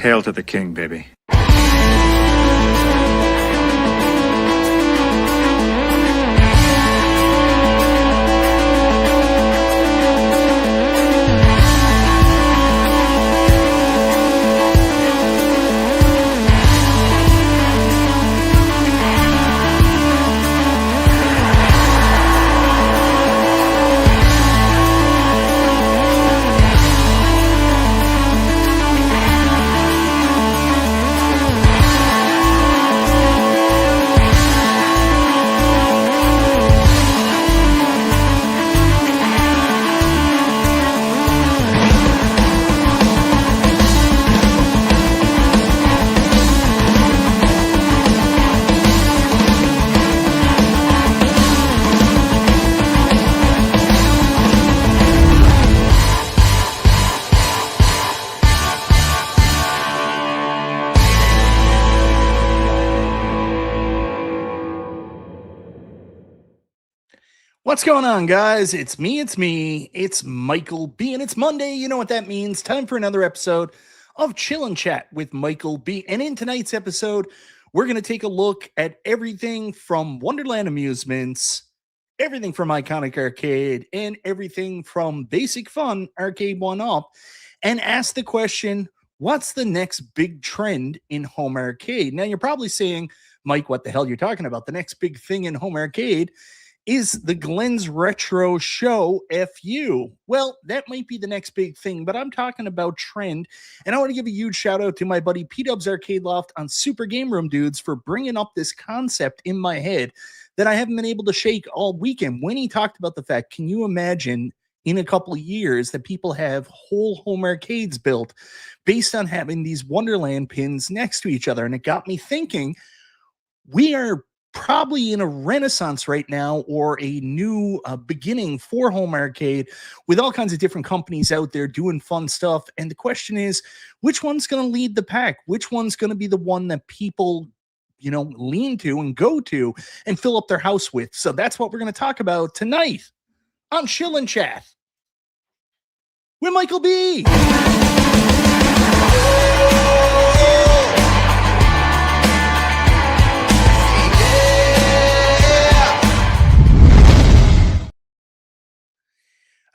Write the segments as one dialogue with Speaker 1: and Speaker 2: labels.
Speaker 1: Hail to the king, baby. What's going on, guys? It's me, it's Michael B, and it's Monday. You know what that means. Time for another episode of Chill and Chat with Michael B. And in tonight's episode, we're going to take a look at everything from Wonderland Amusements, everything from Iconic Arcade, and everything from Basic Fun, Arcade1up, and ask the question, what's the next big trend in home arcade? Now, you're probably saying, Mike, what the hell you're talking about? The next big thing in home arcade is the Glenn's Retro Show FU. Well, that might be the next big thing, but I'm talking about trend. And I want to give a huge shout out to my buddy P-Dubs Arcade Loft on Super Game Room Dudes for bringing up this concept in my head that I haven't been able to shake all weekend. When he talked about the fact, can you imagine in a couple of years that people have whole home arcades built based on having these Wonderland pins next to each other? And it got me thinking, we are probably in a renaissance right now, or a new beginning for home arcade with all kinds of different companies out there doing fun stuff. And the question is, which one's going to lead the pack? Which one's going to be the one that people, lean to and go to and fill up their house with? So that's what we're going to talk about tonight on Chill and Chat with Michael B.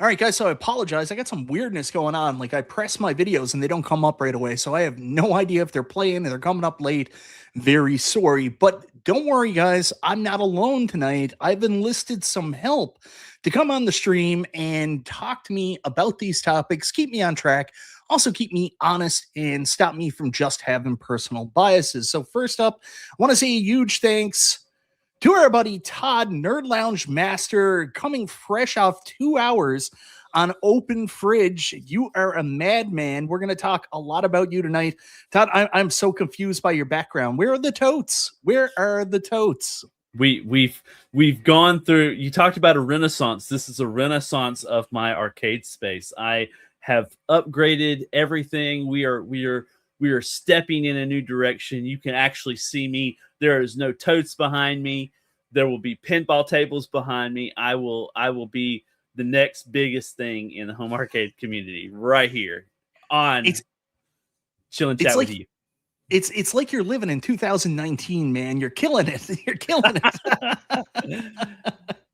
Speaker 1: All right, guys, so I apologize. I got some weirdness going on. Like, I press my videos and they don't come up right away. So I have no idea if they're playing and they're coming up late. Very sorry. But don't worry, guys. I'm not alone tonight. I've enlisted some help to come on the stream and talk to me about these topics, keep me on track, also keep me honest, and stop me from just having personal biases. So first up, I want to say a huge thanks to our buddy Todd, Nerd Lounge Master, coming fresh off 2 hours on Open Fridge. You are a madman. We're going to talk a lot about you tonight. Todd, I'm so confused by your background. Where are the totes? Where are the totes?
Speaker 2: We've gone through, you talked about a renaissance. This is a renaissance of my arcade space. I have upgraded everything. We are stepping in a new direction. You can actually see me. There is no totes behind me. There will be pinball tables behind me. I will be the next biggest thing in the home arcade community right here on Chill and Chat with you.
Speaker 3: It's like you're living in 2019, man. You're killing it. You're killing it.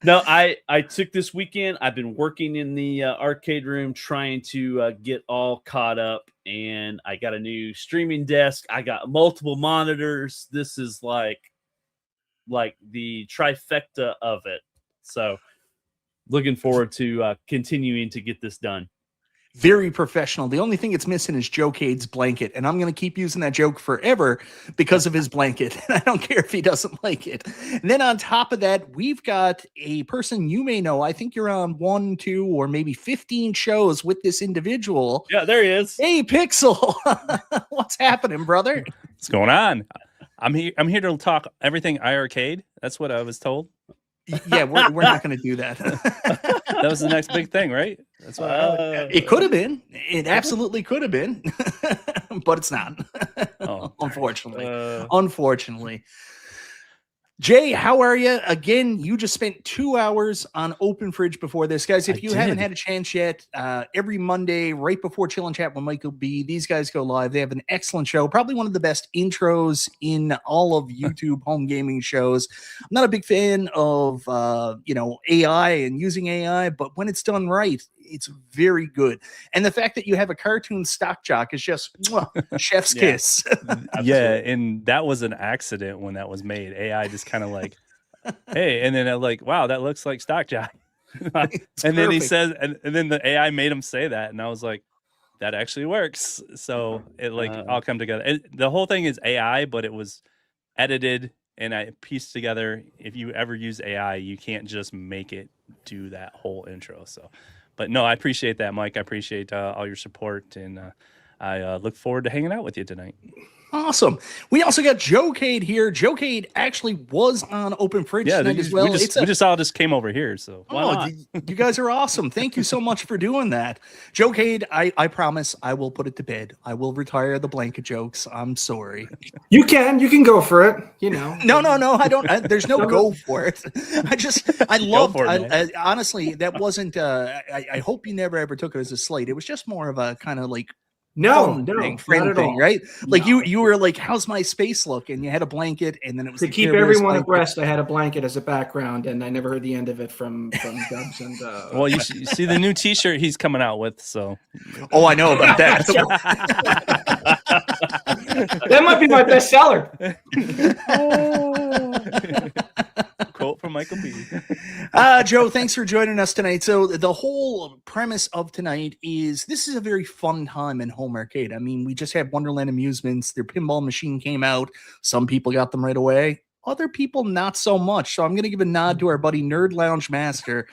Speaker 2: No, I took this weekend. I've been working in the arcade room trying to get all caught up, and I got a new streaming desk. I got multiple monitors. This is like the trifecta of it. So looking forward to continuing to get this done.
Speaker 3: Very professional. The only thing it's missing is Joe Cade's blanket, and I'm going to keep using that joke forever because of his blanket. And I don't care if he doesn't like it. And then on top of that, we've got a person you may know. I think you're on 1, 2, or maybe 15 shows with this individual.
Speaker 2: Yeah, there he is.
Speaker 3: Hey, Pixel. What's happening, brother?
Speaker 4: What's going on? I'm here to talk everything iArcade. That's what I was told.
Speaker 3: Yeah, we're not going to do that.
Speaker 4: That was the next big thing, right? That's what
Speaker 3: it could have been. It absolutely could have been, but it's not.
Speaker 4: Oh,
Speaker 3: Unfortunately. Jay, how are you? Again, you just spent 2 hours on Open Fridge before this. Guys, if you haven't had a chance yet, every Monday, right before Chill and Chat with Michael B, these guys go live. They have an excellent show, probably one of the best intros in all of YouTube home gaming shows. I'm not a big fan of, AI and using AI, but when it's done right, it's very good. And the fact that you have a cartoon stock jock is just chef's kiss.
Speaker 4: Yeah, and that was an accident when that was made. AI just kind of like, hey, and then I'm like, wow, that looks like stock jock. And then he says, and then the AI made him say that, and I was like, that actually works. So it all come together. And the whole thing is AI, but it was edited and I pieced together. If you ever use AI, you can't just make it do that whole intro. So. But no, I appreciate that, Mike. I appreciate all your support, and I look forward to hanging out with you tonight.
Speaker 3: Awesome. We also got Joe-Cade here. Joe-Cade actually was on Open Fridge tonight as well.
Speaker 4: We just all just came over here, so
Speaker 3: why not? You guys are awesome. Thank you so much for doing that. Joe-Cade, I promise I will put it to bed. I will retire the blanket jokes. I'm sorry.
Speaker 5: You can go for it. You know.
Speaker 3: No. I don't. There's no go for it. I loved. Honestly, that wasn't. I hope you never ever took it as a slight. It was just more of a kind of like.
Speaker 5: Friend
Speaker 3: thing, right? Like you were like, how's my space look? And you had a blanket, and then it was
Speaker 5: to keep everyone abreast. I had a blanket as a background, and I never heard the end of it from Dubs and.
Speaker 4: Well, you see the new T-shirt he's coming out with, so.
Speaker 3: Oh, I know about that.
Speaker 5: That might be my best seller.
Speaker 4: Quote from Michael B.
Speaker 3: Joe, thanks for joining us tonight. So the whole premise of tonight is this is a very fun time in home arcade. I mean, we just had Wonderland Amusements. Their pinball machine came out. Some people got them right away. Other people, not so much. So I'm going to give a nod to our buddy Nerd Lounge Master,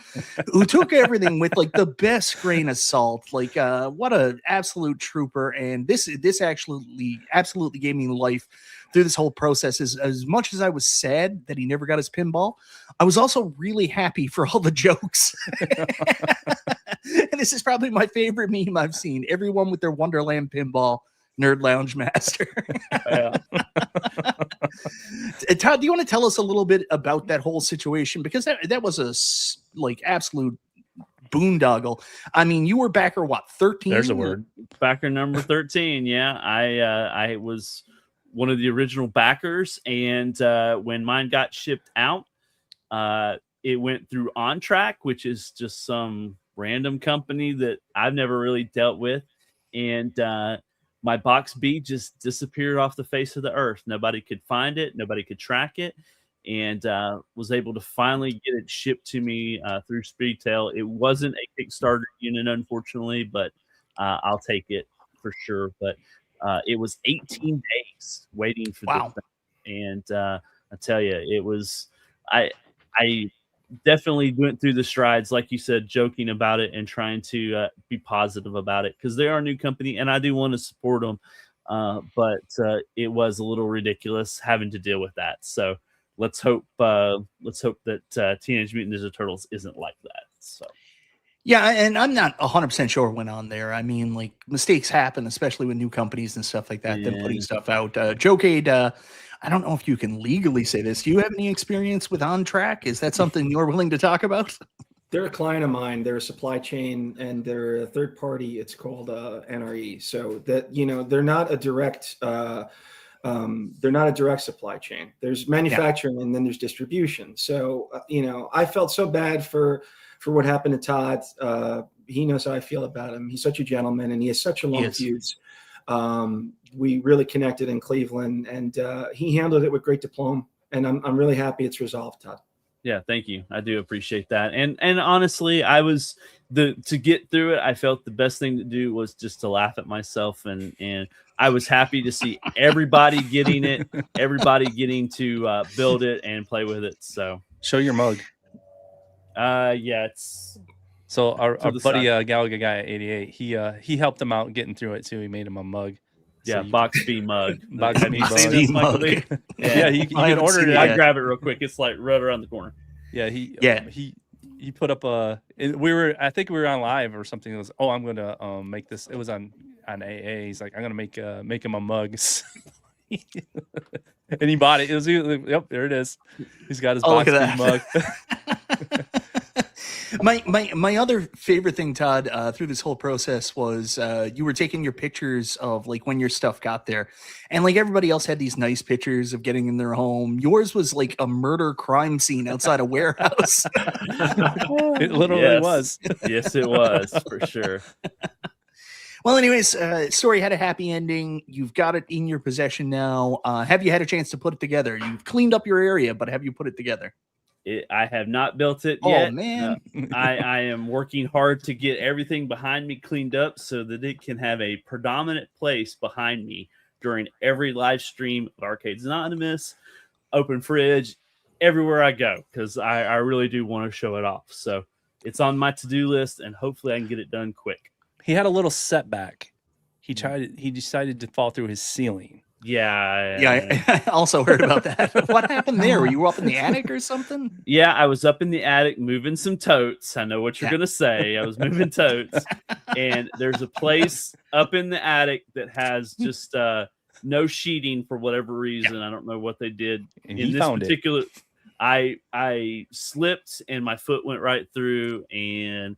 Speaker 3: who took everything with like the best grain of salt. Like, what an absolute trooper. And this absolutely gave me life through this whole process. As much as I was sad that he never got his pinball, I was also really happy for all the jokes. And this is probably my favorite meme I've seen. Everyone with their Wonderland pinball. Nerd Lounge Master. Todd, do you want to tell us a little bit about that whole situation? Because that was a absolute boondoggle. I mean, you were backer, what, 13?
Speaker 2: There's a word. Backer number 13. Yeah, I was one of the original backers, and when mine got shipped out, it went through On Track, which is just some random company that I've never really dealt with, and my box B just disappeared off the face of the earth. Nobody could find it. Nobody could track it. And was able to finally get it shipped to me through Speedtail. It wasn't a Kickstarter unit, unfortunately, but I'll take it for sure. But it was 18 days waiting for this thing. And I tell you, it was I definitely went through the strides, like you said, joking about it and trying to be positive about it, because they are a new company and I do want to support them. But it was a little ridiculous having to deal with that. So let's hope that Teenage Mutant Ninja Turtles isn't like that. So.
Speaker 3: Yeah, and I'm not 100% sure what went on there. I mean, like, mistakes happen, especially with new companies and stuff like that,
Speaker 2: Yeah.
Speaker 3: them putting stuff out. Joe-Cade, I don't know if you can legally say this. Do you have any experience with On Track? Is that something you're willing to talk about?
Speaker 5: They're a client of mine. They're a supply chain, and they're a third party. It's called NRE. So that, they're not a direct. They're not a direct supply chain. There's manufacturing, and then there's distribution. So I felt so bad for what happened to Todd. He knows how I feel about him. He's such a gentleman, and he has such a long fuse. We really connected in Cleveland, and he handled it with great diploma. And I'm really happy it's resolved, Todd.
Speaker 2: Yeah, thank you. I do appreciate that. And honestly, I was to get through it. I felt the best thing to do was just to laugh at myself, and I was happy to see everybody getting it, everybody getting to build it and play with it. So
Speaker 4: show your mug.
Speaker 2: Yeah, it's.
Speaker 4: So our buddy Galaga guy at 88, he helped him out getting through it too. He made him a mug.
Speaker 2: Yeah, box B mug.
Speaker 4: Box B
Speaker 2: mug.
Speaker 4: Yeah, you can order it.
Speaker 2: I grab it real quick. It's like right around the corner.
Speaker 4: Yeah, he put up I think we were on live or something. It was, I'm gonna make this. It was on AA. He's like, I'm gonna make him a mug. And he bought it. It was, yep, there it is. He's got his
Speaker 3: look
Speaker 4: box
Speaker 3: at
Speaker 4: mug.
Speaker 3: My other favorite thing, Todd, through this whole process was you were taking your pictures of like when your stuff got there, and like everybody else had these nice pictures of getting in their home. Yours was like a murder crime scene outside a warehouse.
Speaker 4: It literally was.
Speaker 2: Yes, it was for sure.
Speaker 3: Well, anyways, story had a happy ending. You've got it in your possession now. Have you had a chance to put it together? You've cleaned up your area, but have you put it together?
Speaker 2: I have not built it
Speaker 3: Oh,
Speaker 2: yet.
Speaker 3: man.
Speaker 2: I am working hard to get everything behind me cleaned up so that it can have a predominant place behind me during every live stream of Arcades Anonymous, Open Fridge, everywhere I go, because I really do want to show it off. So it's on my to-do list, and hopefully I can get it done quick.
Speaker 4: He had a little setback. He decided to fall through his ceiling.
Speaker 2: Yeah.
Speaker 3: I also heard about that. What happened there? Were you up in the attic or something?
Speaker 2: Yeah, I was up in the attic moving some totes. I know what you're going to say. I was moving totes. And there's a place up in the attic that has just no sheeting for whatever reason. I don't know what they did.
Speaker 4: And
Speaker 2: in this particular, I slipped and my foot went right through, and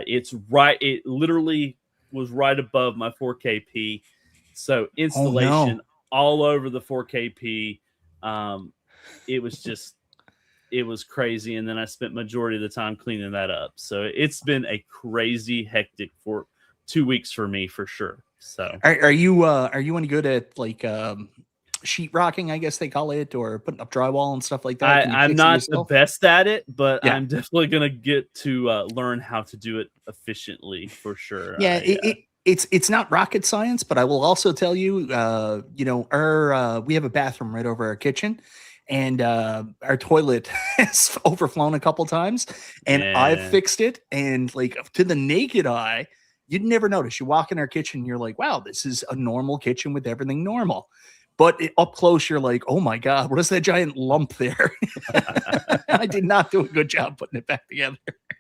Speaker 2: it's right. It literally was right above my 4KP. So installation all over the 4KP. It was crazy. And then I spent majority of the time cleaning that up. So it's been a crazy hectic for 2 weeks for me for sure. So
Speaker 3: are you any good at like sheet rocking, I guess they call it, or putting up drywall and stuff like that?
Speaker 2: I'm not the best at it, but
Speaker 3: Yeah.
Speaker 2: I'm definitely going to get to learn how to do it efficiently for sure.
Speaker 3: Yeah, it's not rocket science, but I will also tell you, we have a bathroom right over our kitchen, and our toilet has overflown a couple times, and I've fixed it. And like to the naked eye, you'd never notice. You walk in our kitchen, you're like, wow, this is a normal kitchen with everything normal. But up close, you're like, oh my God, what is that giant lump there? I did not do a good job putting it back together.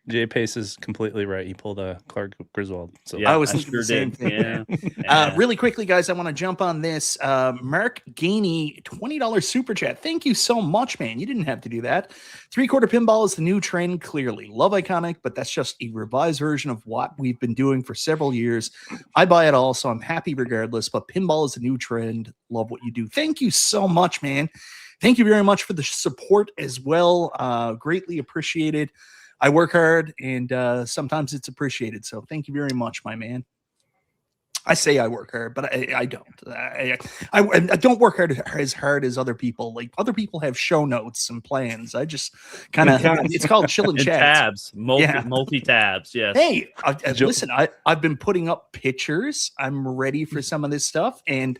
Speaker 4: Jay Pace is completely right. He pulled a Clark Griswold. So
Speaker 3: I was thinking the same thing.
Speaker 2: Yeah.
Speaker 3: Really quickly, guys, I want to jump on this. Mark Gainey, $20 super chat. Thank you so much, man. You didn't have to do that. 3/4 pinball is the new trend, clearly. Love Iconic, but that's just a revised version of what we've been doing for several years. I buy it all, so I'm happy regardless, but pinball is the new trend. Love what you do. Thank you so much, man. Thank you very much for the support as well. Greatly appreciated. I work hard, and sometimes it's appreciated. So thank you very much, my man. I say I work hard, but I don't. I don't work as hard as other people. Like other people have show notes and plans. I just kind of, it's called chill and chat.
Speaker 2: Tabs, multi tabs. Yes.
Speaker 3: Hey, listen, I've been putting up pictures. I'm ready for some of this stuff. And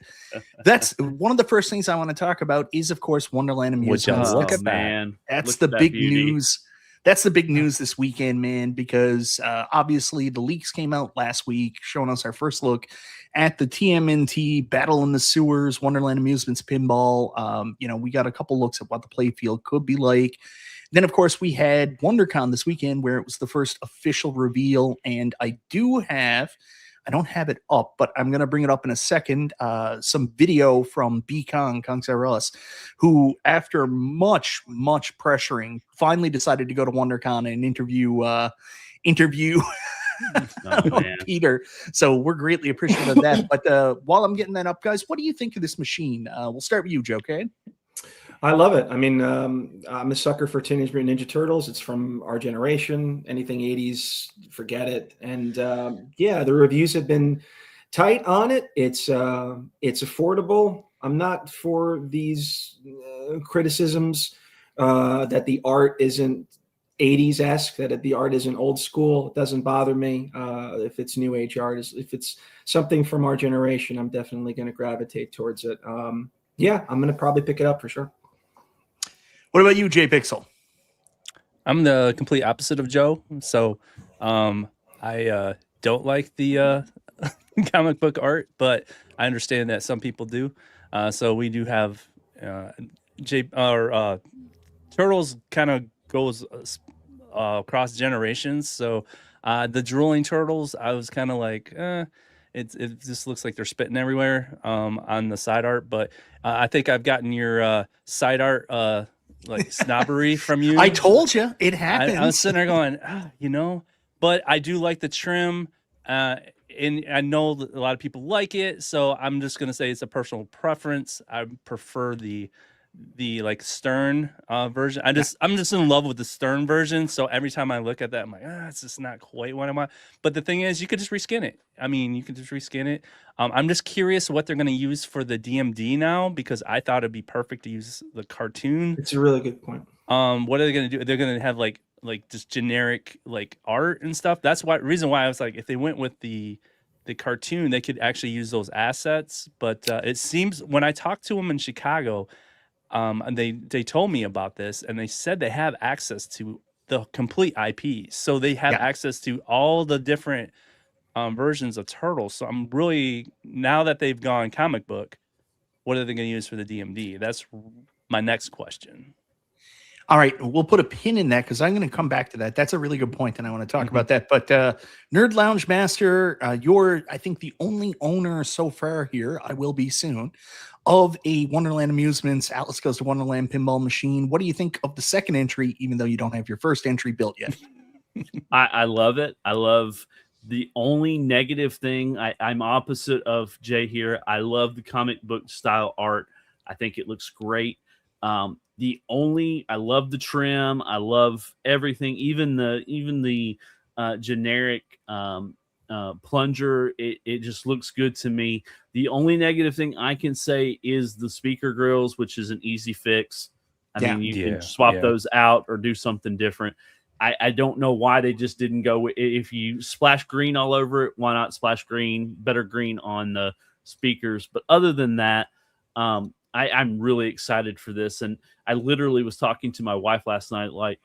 Speaker 3: that's one of the first things I want to talk about is, of course, Wonderland Amusements.
Speaker 4: Look at
Speaker 2: man.
Speaker 3: That's the big news. That's the big news this weekend, man, because obviously the leaks came out last week showing us our first look at the TMNT Battle in the Sewers, Wonderland Amusements Pinball. We got a couple looks at what the playfield could be like. Then, of course, we had WonderCon this weekend where it was the first official reveal. And I don't have it up, but I'm going to bring it up in a second. Some video from B. Kong Sarus, who, after much pressuring, finally decided to go to WonderCon and interview Peter. So we're greatly appreciative of that. But while I'm getting that up, guys, what do you think of this machine? We'll start with you, Joe. Okay.
Speaker 5: I love it. I mean, I'm a sucker for Teenage Mutant Ninja Turtles. It's from our generation. Anything 80s, forget it. And the reviews have been tight on it. It's affordable. I'm not for these criticisms that the art isn't 80s-esque, that the art isn't old school. It doesn't bother me if it's new age art. If it's something from our generation, I'm definitely going to gravitate towards it. I'm going to probably pick it up for sure.
Speaker 3: What about you, Jay Pixel?
Speaker 4: I'm the complete opposite of Joe. So I don't like the comic book art, but I understand that some people do. So we do have Turtles kind of goes across generations. So the drooling turtles, I was kind of like, it just looks like they're spitting everywhere on the side art. But I think I've gotten your side art like snobbery from you.
Speaker 3: I told you it happens.
Speaker 4: I was sitting there going, but I do like the trim. And I know that a lot of people like it, so I'm just gonna say it's a personal preference. I prefer the like stern version. I'm just in love with the stern version. So every time I look at that, I'm like, it's just not quite what I want. But the thing is, you could just reskin it. I mean, you can just reskin it. I'm just curious what they're gonna use for the DMD now, because I thought it'd be perfect to use the cartoon.
Speaker 5: It's a really good point.
Speaker 4: What are they gonna do? They're gonna have like just generic like art and stuff. That's why reason why I was like, if they went with the cartoon, they could actually use those assets. But it seems when I talked to them in Chicago, and they told me about this, and they said they have access to the complete IP, so they have access to all the different versions of Turtles. So I'm really, now that they've gone comic book, what are they going to use for the DMD? That's my next question.
Speaker 3: All right, we'll put a pin in that because I'm going to come back to that. That's a really good point, and I want to talk about that. But Nerd Lounge Master, you're, I think, the only owner so far here, I will be soon, of a Wonderland Amusements Alice Goes to Wonderland pinball machine. What do you think of the second entry, even though you don't have your first entry built yet?
Speaker 2: I love it. I love the only negative thing. I'm opposite of Jay here. I love the comic book style art. I think it looks great. I love the trim. I love everything. Even the generic plunger. It just looks good to me. The only negative thing I can say is the speaker grills, which is an easy fix. I mean, you can swap those out or do something different. I don't know why they just didn't go. If you splash green all over it, why not splash better green on the speakers? But other than that, I'm really excited for this. And I literally was talking to my wife last night. Like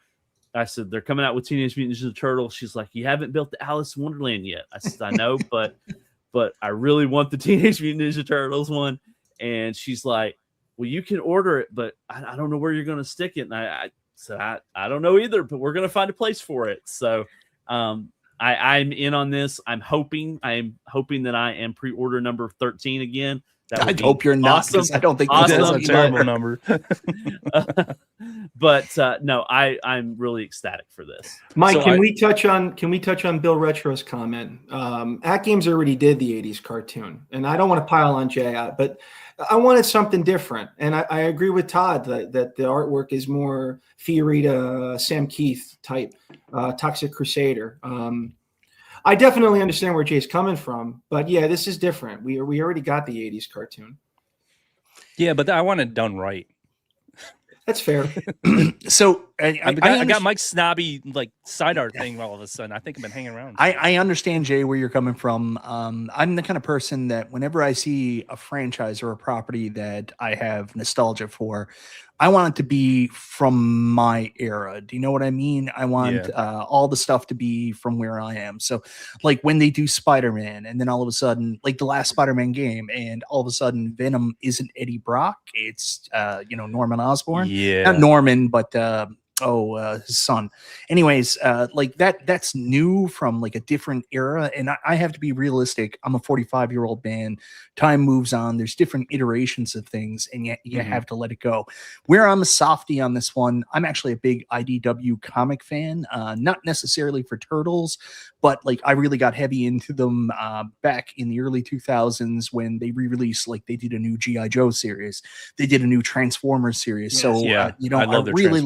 Speaker 2: I said, they're coming out with Teenage Mutant Ninja Turtles. She's like, you haven't built the Alice in Wonderland yet. I said, I know, but I really want the Teenage Mutant Ninja Turtles one. And she's like, well, you can order it, but I don't know where you're going to stick it. And I said, I don't know either, but we're going to find a place for it. So I'm in on this. I'm hoping that I am pre-order number 13 again.
Speaker 3: I hope you're not, because I don't think
Speaker 4: that's a terrible number.
Speaker 2: But no, I'm really ecstatic for this.
Speaker 5: Mike, so can we touch on Bill Retro's comment? At Games already did the 80s cartoon, and I don't want to pile on Jay, but I wanted something different. And I agree with Todd that the artwork is more Fiorita, Sam Keith type, Toxic Crusader. I definitely understand where Jay's coming from, but yeah, this is different. We already got the 80s cartoon.
Speaker 4: Yeah, but I want it done right.
Speaker 5: That's fair.
Speaker 3: So
Speaker 4: I got Mike's snobby like side art thing all of a sudden. I think I've been hanging around.
Speaker 3: I understand, Jay, where you're coming from. I'm the kind of person that whenever I see a franchise or a property that I have nostalgia for, I want it to be from my era. Do you know what I mean? I want all the stuff to be from where I am. So like when they do Spider-Man and then all of a sudden, like the last Spider-Man game, and all of a sudden Venom isn't Eddie Brock. It's, Norman Osborn.
Speaker 4: Yeah.
Speaker 3: Not Norman, but his son. Anyways, like that's new from like a different era. And I have to be realistic. I'm a 45-year-old man. Time moves on. There's different iterations of things, and yet you have to let it go. Where I'm a softie on this one, I'm actually a big IDW comic fan, not necessarily for Turtles, but like I really got heavy into them back in the early 2000s when they re-released, like they did a new G.I. Joe series. They did a new Transformers series. Yes. So, I love I really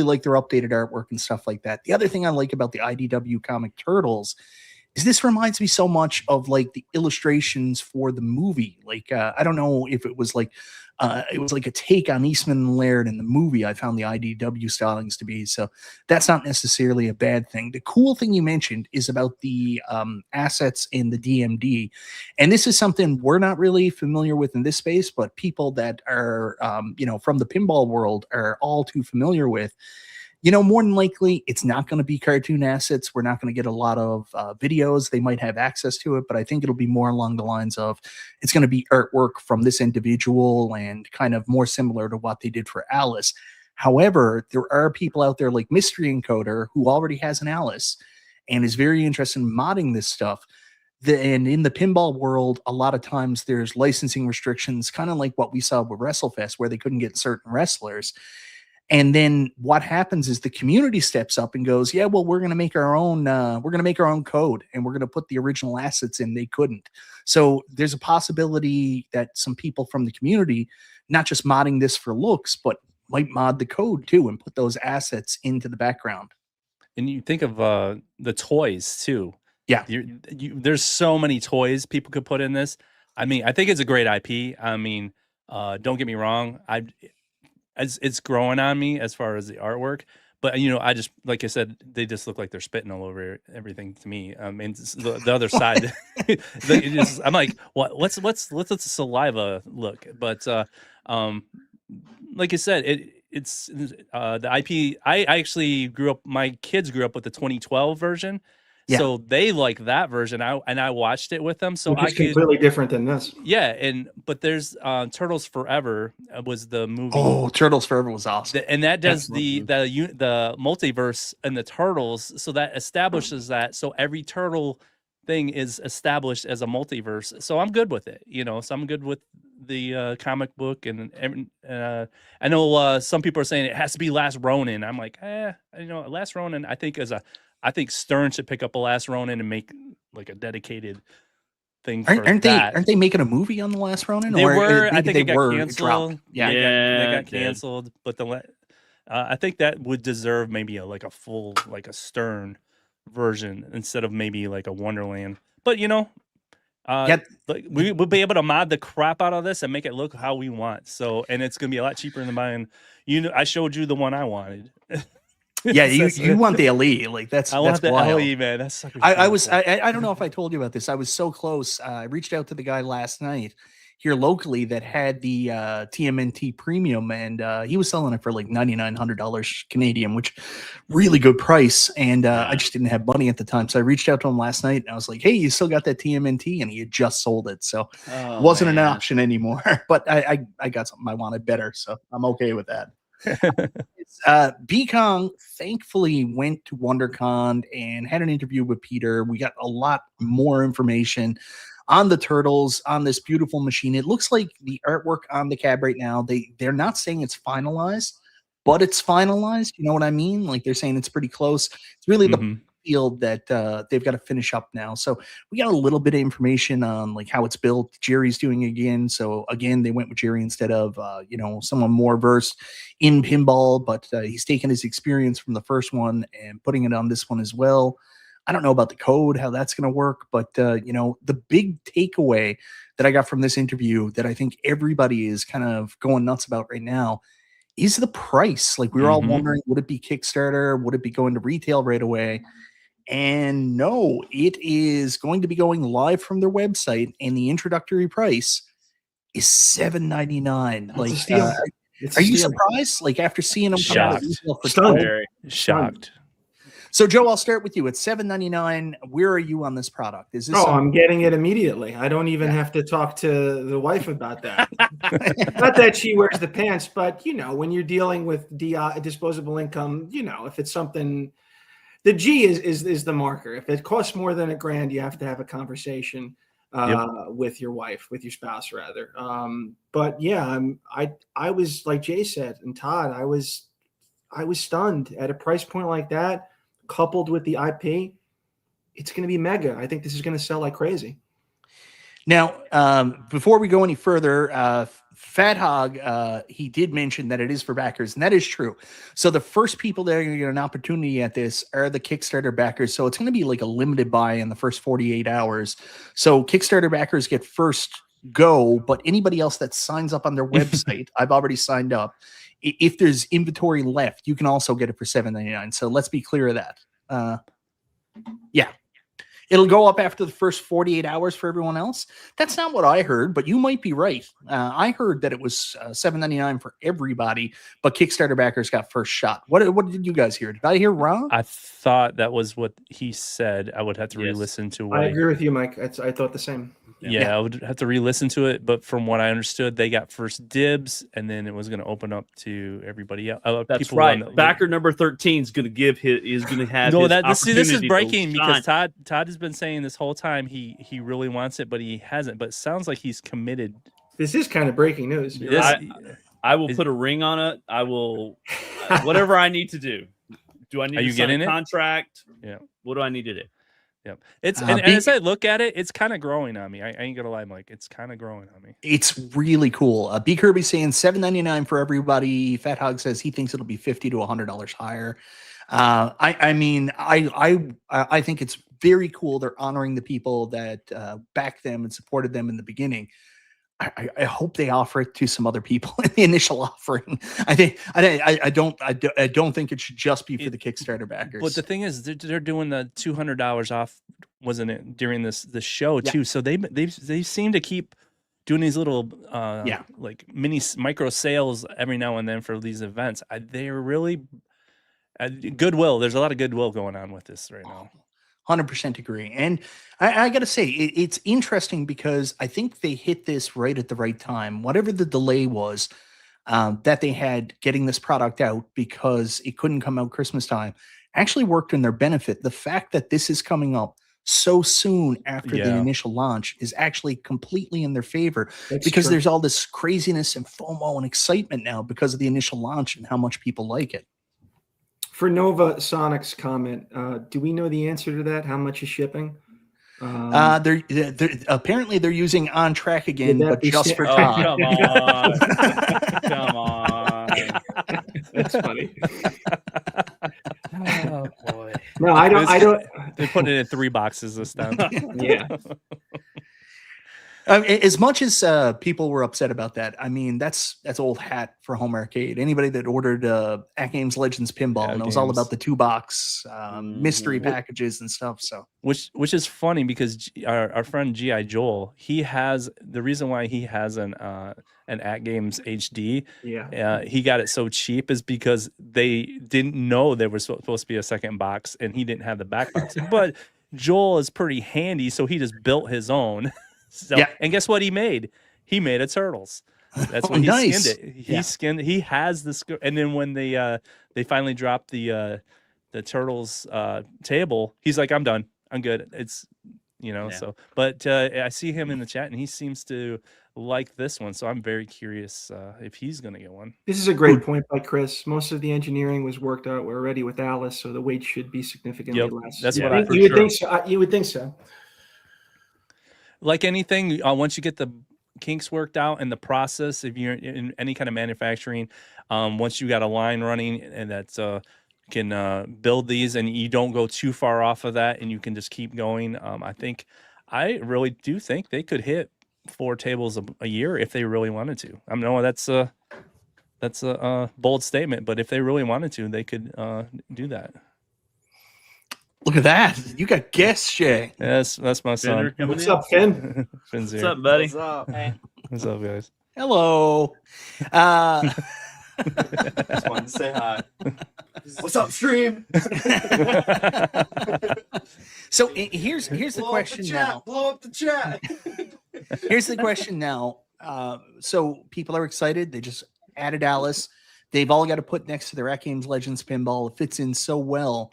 Speaker 3: like their updated artwork and stuff like that. The other thing I like about the IDW comic Turtles is this reminds me so much of like the illustrations for the movie. Like, I don't know if it was like a take on Eastman and Laird in the movie. I found the IDW stylings to be, so that's not necessarily a bad thing. The cool thing you mentioned is about the assets in the DMD, and this is something we're not really familiar with in this space, but people that are from the pinball world are all too familiar with. More than likely, it's not going to be cartoon assets. We're not going to get a lot of videos. They might have access to it, but I think it'll be more along the lines of it's going to be artwork from this individual and kind of more similar to what they did for Alice. However, there are people out there like Mystery Encoder who already has an Alice and is very interested in modding this stuff. And in the pinball world, a lot of times there's licensing restrictions, kind of like what we saw with WrestleFest, where they couldn't get certain wrestlers. And then what happens is the community steps up and goes, yeah, well, we're going to make our own code, and we're going to put the original assets in. They couldn't. So there's a possibility that some people from the community, not just modding this for looks, but might mod the code too and put those assets into the background.
Speaker 4: And you think of the toys too.
Speaker 3: Yeah.
Speaker 4: There's so many toys people could put in this. I mean, I think it's a great IP. I mean, don't get me wrong. It's growing on me as far as the artwork, but I just, like I said, they just look like they're spitting all over everything to me. And the other side, I'm like, what's the saliva look? But like I said, it's the IP. I actually grew up. My kids grew up with the 2012 version.
Speaker 3: Yeah.
Speaker 4: So they like that version. I watched it with them. So
Speaker 5: Which is completely different than this.
Speaker 4: Yeah, but there's Turtles Forever was the movie.
Speaker 3: Oh, Turtles Forever was awesome.
Speaker 4: And that does the multiverse and the Turtles. So that establishes that. So every turtle thing is established as a multiverse. So I'm good with it. So I'm good with the comic book. And I know some people are saying it has to be Last Ronin. I'm like, Last Ronin, I think Stern should pick up a Last Ronin and make like a dedicated thing.
Speaker 3: Aren't they making a movie on the Last Ronin?
Speaker 4: They were. I think they got canceled.
Speaker 3: Dropped.
Speaker 4: Yeah, they got canceled. But I think that would deserve maybe a full like a Stern version instead of maybe like a Wonderland. But we would be able to mod the crap out of this and make it look how we want. So, and it's gonna be a lot cheaper than buying. I showed you the one I wanted.
Speaker 3: Yeah, you want the LE, like that's
Speaker 4: want the
Speaker 3: wild.
Speaker 4: LE, man. That's
Speaker 3: I don't know if I told you about this. I was so close. I reached out to the guy last night here locally that had the TMNT premium, and he was selling it for like $9,900 Canadian, which really good price. And I just didn't have money at the time, so I reached out to him last night and I was like, "Hey, you still got that TMNT?" And he had just sold it, so it wasn't an option anymore. But I got something I wanted better, so I'm okay with that. B-Kong thankfully went to WonderCon and had an interview with Peter. We got a lot more information on the turtles, on this beautiful machine. It looks like the artwork on the cab right now, they're not saying it's finalized, but it's finalized. You know what I mean? Like they're saying it's pretty close. It's really the field that they've got to finish up now. So we got a little bit of information on like how it's built. Jerry's doing again. So again, they went with Jerry instead of someone more versed in pinball, but he's taken his experience from the first one and putting it on this one as well. I don't know about the code, how that's going to work, but the big takeaway that I got from this interview that I think everybody is kind of going nuts about right now is the price. Like we were all wondering, would it be Kickstarter? Would it be going to retail right away? And no, it is going to be going live from their website, and the introductory price is $7.99. Like, are you surprised? Like after seeing them come out of retail for
Speaker 4: shocked.
Speaker 3: So Joe, I'll start with you. It's $7.99. Where are you on this product? Is this?
Speaker 5: I'm getting it immediately. I don't even have to talk to the wife about that. Not that she wears the pants, but when you're dealing with disposable income, if it's something. The G is the marker. If it costs more than $1,000, you have to have a conversation with your wife, with your spouse, rather. But yeah, I was like Jay said, and Todd, I was stunned at a price point like that, coupled with the IP. It's going to be mega. I think this is going to sell like crazy.
Speaker 3: Now, before we go any further, Fat Hog, he did mention that it is for backers, and that is true. So the first people that are going to get an opportunity at this are the Kickstarter backers. So it's going to be like a limited buy in the first 48 hours. So Kickstarter backers get first go, but anybody else that signs up on their website, I've already signed up. If there's inventory left, you can also get it for $7.99. So let's be clear of that. Yeah. It'll go up after the first 48 hours for everyone else. That's not what I heard, but you might be right. I heard that it was $7.99 for everybody, but Kickstarter backers got first shot. What did you guys hear? Did I hear wrong?
Speaker 4: I thought that was what he said. I would have to re-listen to what
Speaker 5: I agree with you, Mike. I thought the same.
Speaker 4: Yeah, I would have to re-listen to it, but from what I understood, they got first dibs, and then it was going to open up to everybody else.
Speaker 2: That's right. Backer number 13 is going to have.
Speaker 4: No, this is breaking because Todd has been saying this whole time he really wants it, but he hasn't. But it sounds like he's committed.
Speaker 5: This is kind of breaking news. You're
Speaker 4: This-
Speaker 5: right.
Speaker 2: I will put a ring on it. I will whatever I need to do. Do I need to sign a contract?
Speaker 4: Yeah.
Speaker 2: What do I need to do?
Speaker 4: Yeah. It's and as I look at it, it's kind of growing on me. I ain't gonna lie, Mike. It's kind of growing on me.
Speaker 3: It's really cool. B Kirby saying $7.99 for everybody. Fat Hog says he thinks it'll be $50 to $100 higher. I mean, I think it's very cool. They're honoring the people that backed them and supported them in the beginning. I hope they offer it to some other people in the initial offering. I don't think it should just be for the Kickstarter backers.
Speaker 4: But the thing is, they're doing the $200 off, wasn't it, during this show too? So they seem to keep doing these little like micro sales every now and then for these events. They're really goodwill. There's a lot of goodwill going on with this right now.
Speaker 3: 100% agree. And I got to say, it's interesting because I think they hit this right at the right time. Whatever the delay was that they had getting this product out because it couldn't come out Christmas time actually worked in their benefit. The fact that this is coming up so soon after the initial launch is actually completely in their favor. Because there's all this craziness and FOMO and excitement now because of the initial launch and how much people like it.
Speaker 5: For Nova Sonic's comment, do we know the answer to that? How much is shipping?
Speaker 3: They're apparently they're using On Track again, but just for Todd.
Speaker 2: Come on.
Speaker 5: That's funny.
Speaker 2: Oh boy.
Speaker 5: No, I don't.
Speaker 4: They put it in 3 boxes this time.
Speaker 5: Yeah.
Speaker 3: As much as people were upset about that, I mean, that's old hat for home arcade. Anybody that ordered At Games Legends Pinball and it was all about the 2-box mystery packages and stuff. So
Speaker 4: which is funny because our friend G.I. Joel, he has the reason why he has an At Games HD. He got it so cheap is because they didn't know there was supposed to be a second box and he didn't have the back box. But Joel is pretty handy, so he just built his own. So, and guess what he made? He made a Turtles. That's when he skinned it. He skinned. He has this, and then when they finally dropped the Turtles table, he's like, "I'm done. I'm good." It's so. But I see him in the chat, and he seems to like this one. So I'm very curious if he's going to get one.
Speaker 5: This is a great point by Chris. Most of the engineering was worked out already with Alice, so the weight should be significantly less.
Speaker 4: That's
Speaker 5: what
Speaker 4: I
Speaker 5: you would think. So. You would think so.
Speaker 4: Like anything, once you get the kinks worked out in the process, if you're in any kind of manufacturing, once you got a line running and that can build these and you don't go too far off of that and you can just keep going, I really do think they could hit 4 tables a year if they really wanted to. I know that's a bold statement, but if they really wanted to, they could do that.
Speaker 3: Look at that. You got guests, Shay.
Speaker 4: Yes, that's my son.
Speaker 5: What's up, Finn?
Speaker 4: Finn's here.
Speaker 2: What's up, buddy?
Speaker 6: What's up? Hey.
Speaker 4: What's up, guys?
Speaker 3: Hello.
Speaker 6: Just wanted to say hi. What's up, stream?
Speaker 3: So here's the question now.
Speaker 6: Blow up the chat.
Speaker 3: Here's the question now. So people are excited. They just added Alice. They've all got to put next to their At Games Legends pinball. It fits in so well.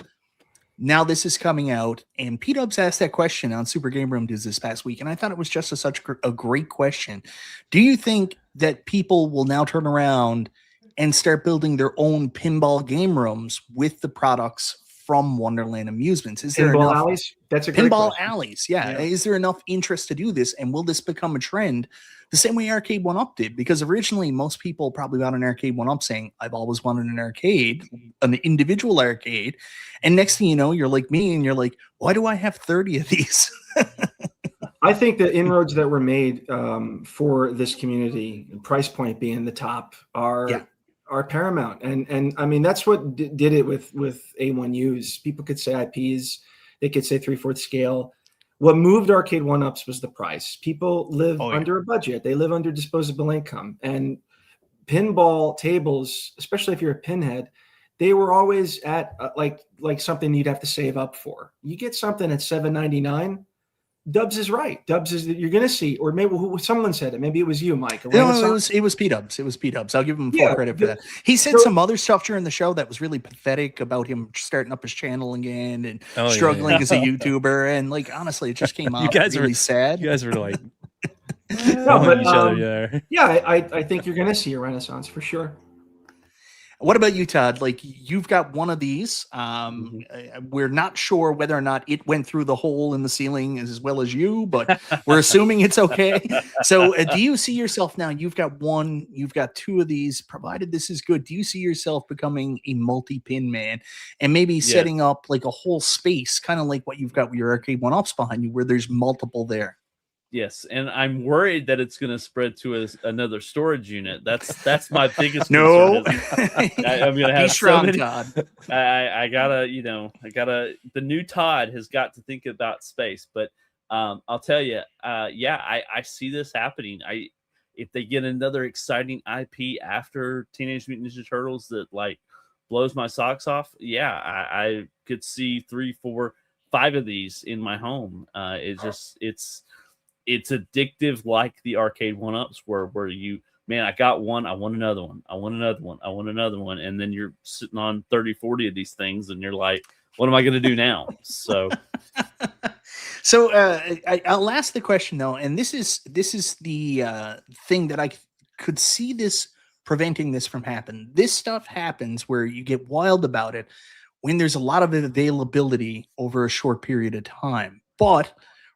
Speaker 3: Now this is coming out, and P-Dubs asked that question on Super Game Room Dudes this past week, and I thought it was just such a great question. Do you think that people will now turn around and start building their own pinball game rooms with the products from Wonderland Amusements? Is there
Speaker 5: Pinball
Speaker 3: enough
Speaker 5: alleys? That's a great
Speaker 3: pinball
Speaker 5: question.
Speaker 3: alleys? Yeah. Is there enough interest to do this, and will this become a trend? The same way Arcade1up did, because originally most people probably got an Arcade1up saying, I've always wanted an arcade, an individual arcade. And next thing you know, you're like me and you're like, why do I have 30 of these?
Speaker 5: I think the inroads that were made for this community, price point being the top, are paramount. And I mean, that's what did it with A1Us. People could say IPs, they could say 3/4 scale. What moved Arcade1ups was the price. People live under a budget. They live under disposable income. And pinball tables, especially if you're a pinhead, they were always at like something you'd have to save up for. You get something at $7.99, Dubs is right. Dubs is that you're going to see, or maybe someone said it. Maybe it was you, Mike.
Speaker 3: No, it was P Dubs. It was P Dubs. I'll give him full credit for that. He said some other stuff during the show that was really pathetic about him starting up his channel again and struggling as a YouTuber. And like, honestly, it just came out really sad.
Speaker 4: You guys were like,
Speaker 5: no, but
Speaker 4: each other there.
Speaker 5: Yeah, I think you're going to see a renaissance for sure.
Speaker 3: What about you, Todd? Like, you've got one of these. We're not sure whether or not it went through the hole in the ceiling as well as you, but we're assuming it's okay. So do you see yourself now? You've got one, you've got two of these, provided this is good. Do you see yourself becoming a multi-pin man and maybe setting up like a whole space, kind of like what you've got with your Arcade1ups behind you, where there's multiple there?
Speaker 2: Yes, and I'm worried that it's going to spread to another storage unit. That's my biggest
Speaker 3: no.
Speaker 2: concern. I'm going to have
Speaker 3: strong,
Speaker 2: so many.
Speaker 3: Todd.
Speaker 2: I gotta, the new Todd has got to think about space. But I'll tell you, I see this happening. If they get another exciting IP after Teenage Mutant Ninja Turtles that like blows my socks off, I could see 3, 4, 5 of these in my home. It's addictive, like the Arcade1ups, where you, man, I got one, I want another one, I want another one, I want another one, and then you're sitting on 30, 40 of these things, and you're like, what am I going to do now? So
Speaker 3: I'll ask the question though, and this is the thing that I could see this preventing this from happening. This stuff happens where you get wild about it when there's a lot of availability over a short period of time, but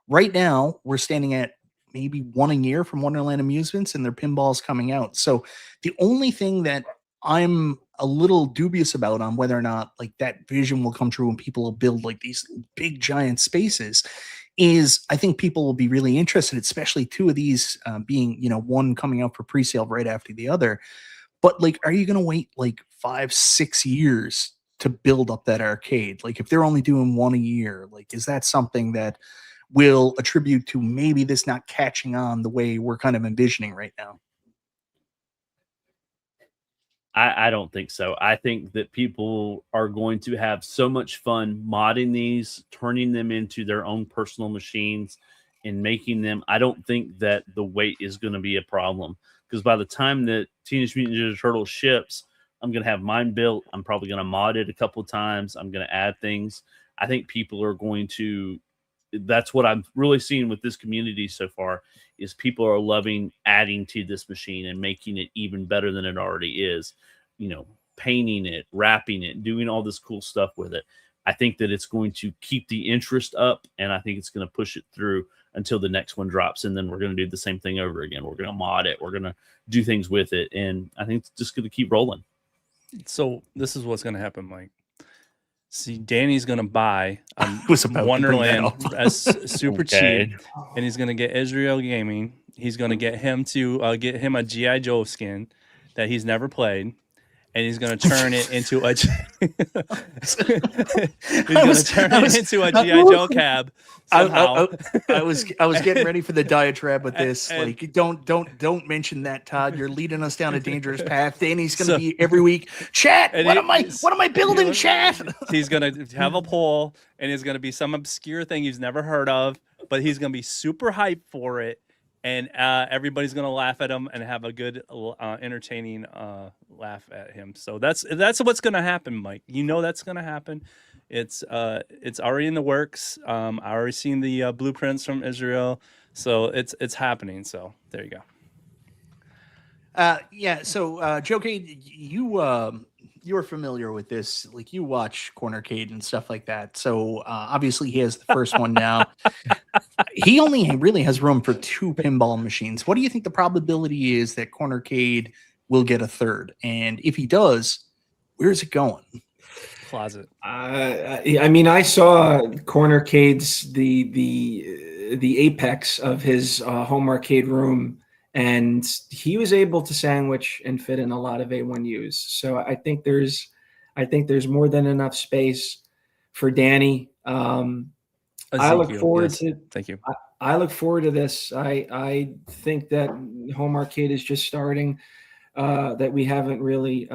Speaker 3: right now, we're standing at maybe one a year from Wonderland Amusements, and their pinballs coming out. So the only thing that I'm a little dubious about on whether or not like that vision will come true and people will build like these big giant spaces is I think people will be really interested, especially two of these being, one coming out for pre-sale right after the other. But like, are you going to wait like 5, 6 years to build up that arcade? Like if they're only doing one a year, like, is that something that will attribute to maybe this not catching on the way we're kind of envisioning right now?
Speaker 2: I don't think so. I think that people are going to have so much fun modding these, turning them into their own personal machines and making them. I don't think that the weight is going to be a problem, because by the time that Teenage Mutant Ninja Turtles ships, I'm going to have mine built. I'm probably going to mod it a couple of times. I'm going to add things. I think people are going to, that's what I'm really seeing with this community so far, is people are loving adding to this machine and making it even better than it already is, painting it, wrapping it, doing all this cool stuff with it. I think that it's going to keep the interest up, and I think it's going to push it through until the next one drops. And then we're going to do the same thing over again. We're going to mod it. We're going to do things with it. And I think it's just going to keep rolling.
Speaker 4: So this is what's going to happen, Mike. See, Danny's going to buy
Speaker 3: Wonderland
Speaker 4: as super cheap, and he's going to get Israel Gaming. He's going to get him to get him a G.I. Joe skin that he's never played, and he's going to turn it into a G.I. Joe cab.
Speaker 3: I was getting ready for the diatribe with this. Like, don't mention that, Todd. You're leading us down a dangerous path. Danny's going to be every week. Chat. What am I building? Chat.
Speaker 4: He's going to have a poll, and it's going to be some obscure thing he's never heard of, but he's going to be super hyped for it, and everybody's going to laugh at him and have a good, entertaining laugh at him. So that's what's going to happen, Mike. That's going to happen. It's already in the works. I already seen the blueprints from Israel, so it's happening. So there you go.
Speaker 3: So Jokade, you're familiar with this. Like, you watch Cornercade and stuff like that. So obviously he has the first one now. He only really has room for 2 pinball machines. What do you think the probability is that Cornercade will get a third? And if he does, where's it going?
Speaker 4: Closet.
Speaker 5: I saw Cornercade's the apex of his home arcade room, and he was able to sandwich and fit in a lot of A1Us. So I think there's more than enough space for Danny. I look forward to.
Speaker 4: Thank you.
Speaker 5: I look forward to this. I think that home arcade is just starting. That we haven't really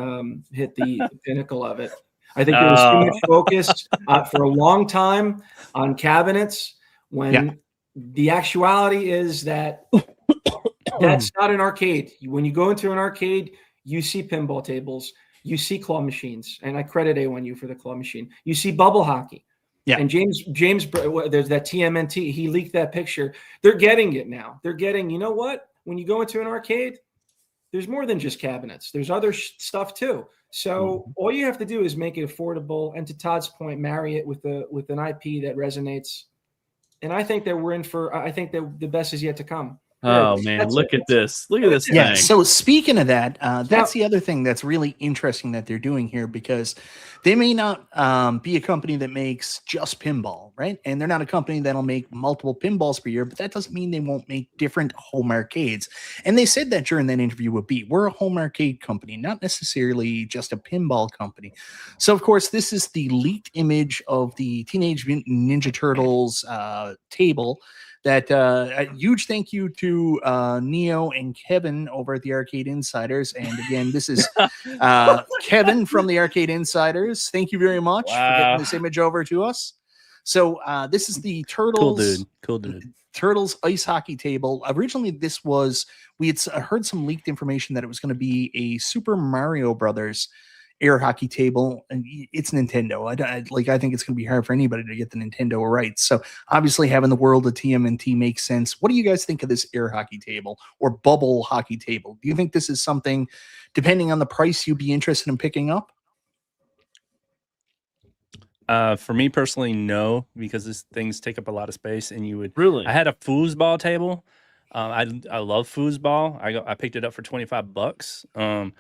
Speaker 5: hit the pinnacle of it. I think there was too much focus for a long time on cabinets when the actuality is that that's not an arcade. When you go into an arcade, you see pinball tables, you see claw machines, and I credit A1U for the claw machine. You see bubble hockey.
Speaker 3: Yeah.
Speaker 5: And James, there's that TMNT. He leaked that picture. They're getting it now. They're getting, you know what? When you go into an arcade, there's more than just cabinets. There's other stuff too. So all you have to do is make it affordable, and to Todd's point, marry it with an IP that resonates. And I think that we're in for. I think that the best is yet to come.
Speaker 2: Oh man, look at this! Look at this
Speaker 3: Yeah.
Speaker 2: thing.
Speaker 3: So speaking of that, that's the other thing that's really interesting that they're doing here, because they may not be a company that makes just pinball, right? And they're not a company that'll make multiple pinballs per year, but that doesn't mean they won't make different home arcades. And they said that during that interview with Beat. We're a home arcade company, not necessarily just a pinball company. So of course, this is the leaked image of the Teenage Mutant Ninja Turtles table. That a huge thank you to Neo and Kevin over at the Arcade Insiders. And again, this is Kevin from the Arcade Insiders. Thank you very much for getting this image over to us. So this is the Turtles.
Speaker 4: Cool dude.
Speaker 3: Turtles ice hockey table. Originally, we had heard some leaked information that it was going to be a Super Mario Brothers air hockey table, and it's Nintendo. I think it's going to be hard for anybody to get the Nintendo rights. So obviously having the world of TMNT makes sense. What do you guys think of this air hockey table or bubble hockey table? Do you think this is something, depending on the price, you'd be interested in picking up?
Speaker 4: For me personally, no, because these things take up a lot of space, and you would
Speaker 2: Really?
Speaker 4: I had a foosball table. I love foosball. I picked it up for $25.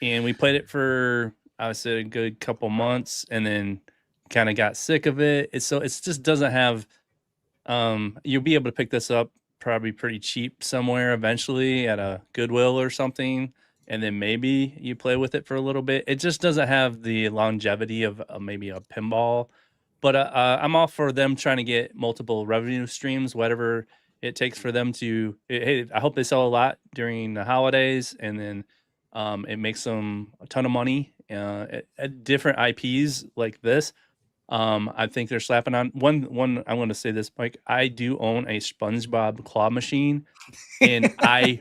Speaker 4: And we played it for, I would say, a good couple months, and then kind of got sick of it. It just doesn't have. You'll be able to pick this up probably pretty cheap somewhere eventually at a Goodwill or something, and then maybe you play with it for a little bit. It just doesn't have the longevity of maybe a pinball. But I'm all for them trying to get multiple revenue streams, whatever it takes for them to. Hey, I hope they sell a lot during the holidays, and then it makes them a ton of money at different IPs like this. I think they're slapping on one. I want to say this, Mike. I do own a SpongeBob claw machine, and I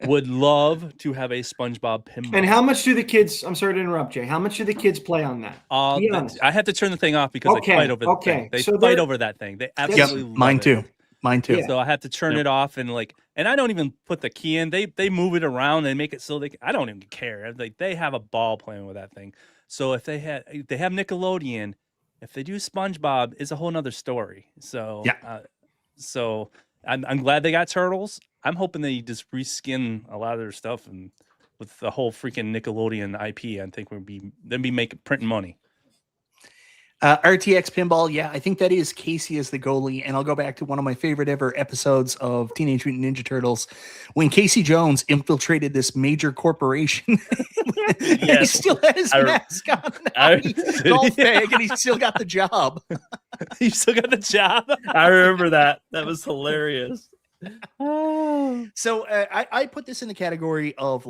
Speaker 4: would love to have a SpongeBob pinball.
Speaker 5: And how much do the kids? I'm sorry to interrupt, Jay. How much do the kids play on that?
Speaker 4: I have to turn the thing off because they fight over the thing. They fight over that thing. They absolutely love
Speaker 3: mine
Speaker 4: it.
Speaker 3: too. Mine too.
Speaker 4: So I have to turn it off, and I don't even put the key in. They move it around and make it so I don't even care. They have a ball playing with that thing. So if they have Nickelodeon, if they do SpongeBob, it's a whole nother story. So so I'm glad they got Turtles. I'm hoping they just reskin a lot of their stuff, and with the whole freaking Nickelodeon IP, I think they'd be printing money.
Speaker 3: RTX Pinball, yeah, I think that is Casey as the goalie, and I'll go back to one of my favorite ever episodes of Teenage Mutant Ninja Turtles when Casey Jones infiltrated this major corporation. He still had his mask on, golf bag, and he still got the job.
Speaker 4: He still got the job.
Speaker 2: I remember that. That was hilarious.
Speaker 3: So I put this in the category of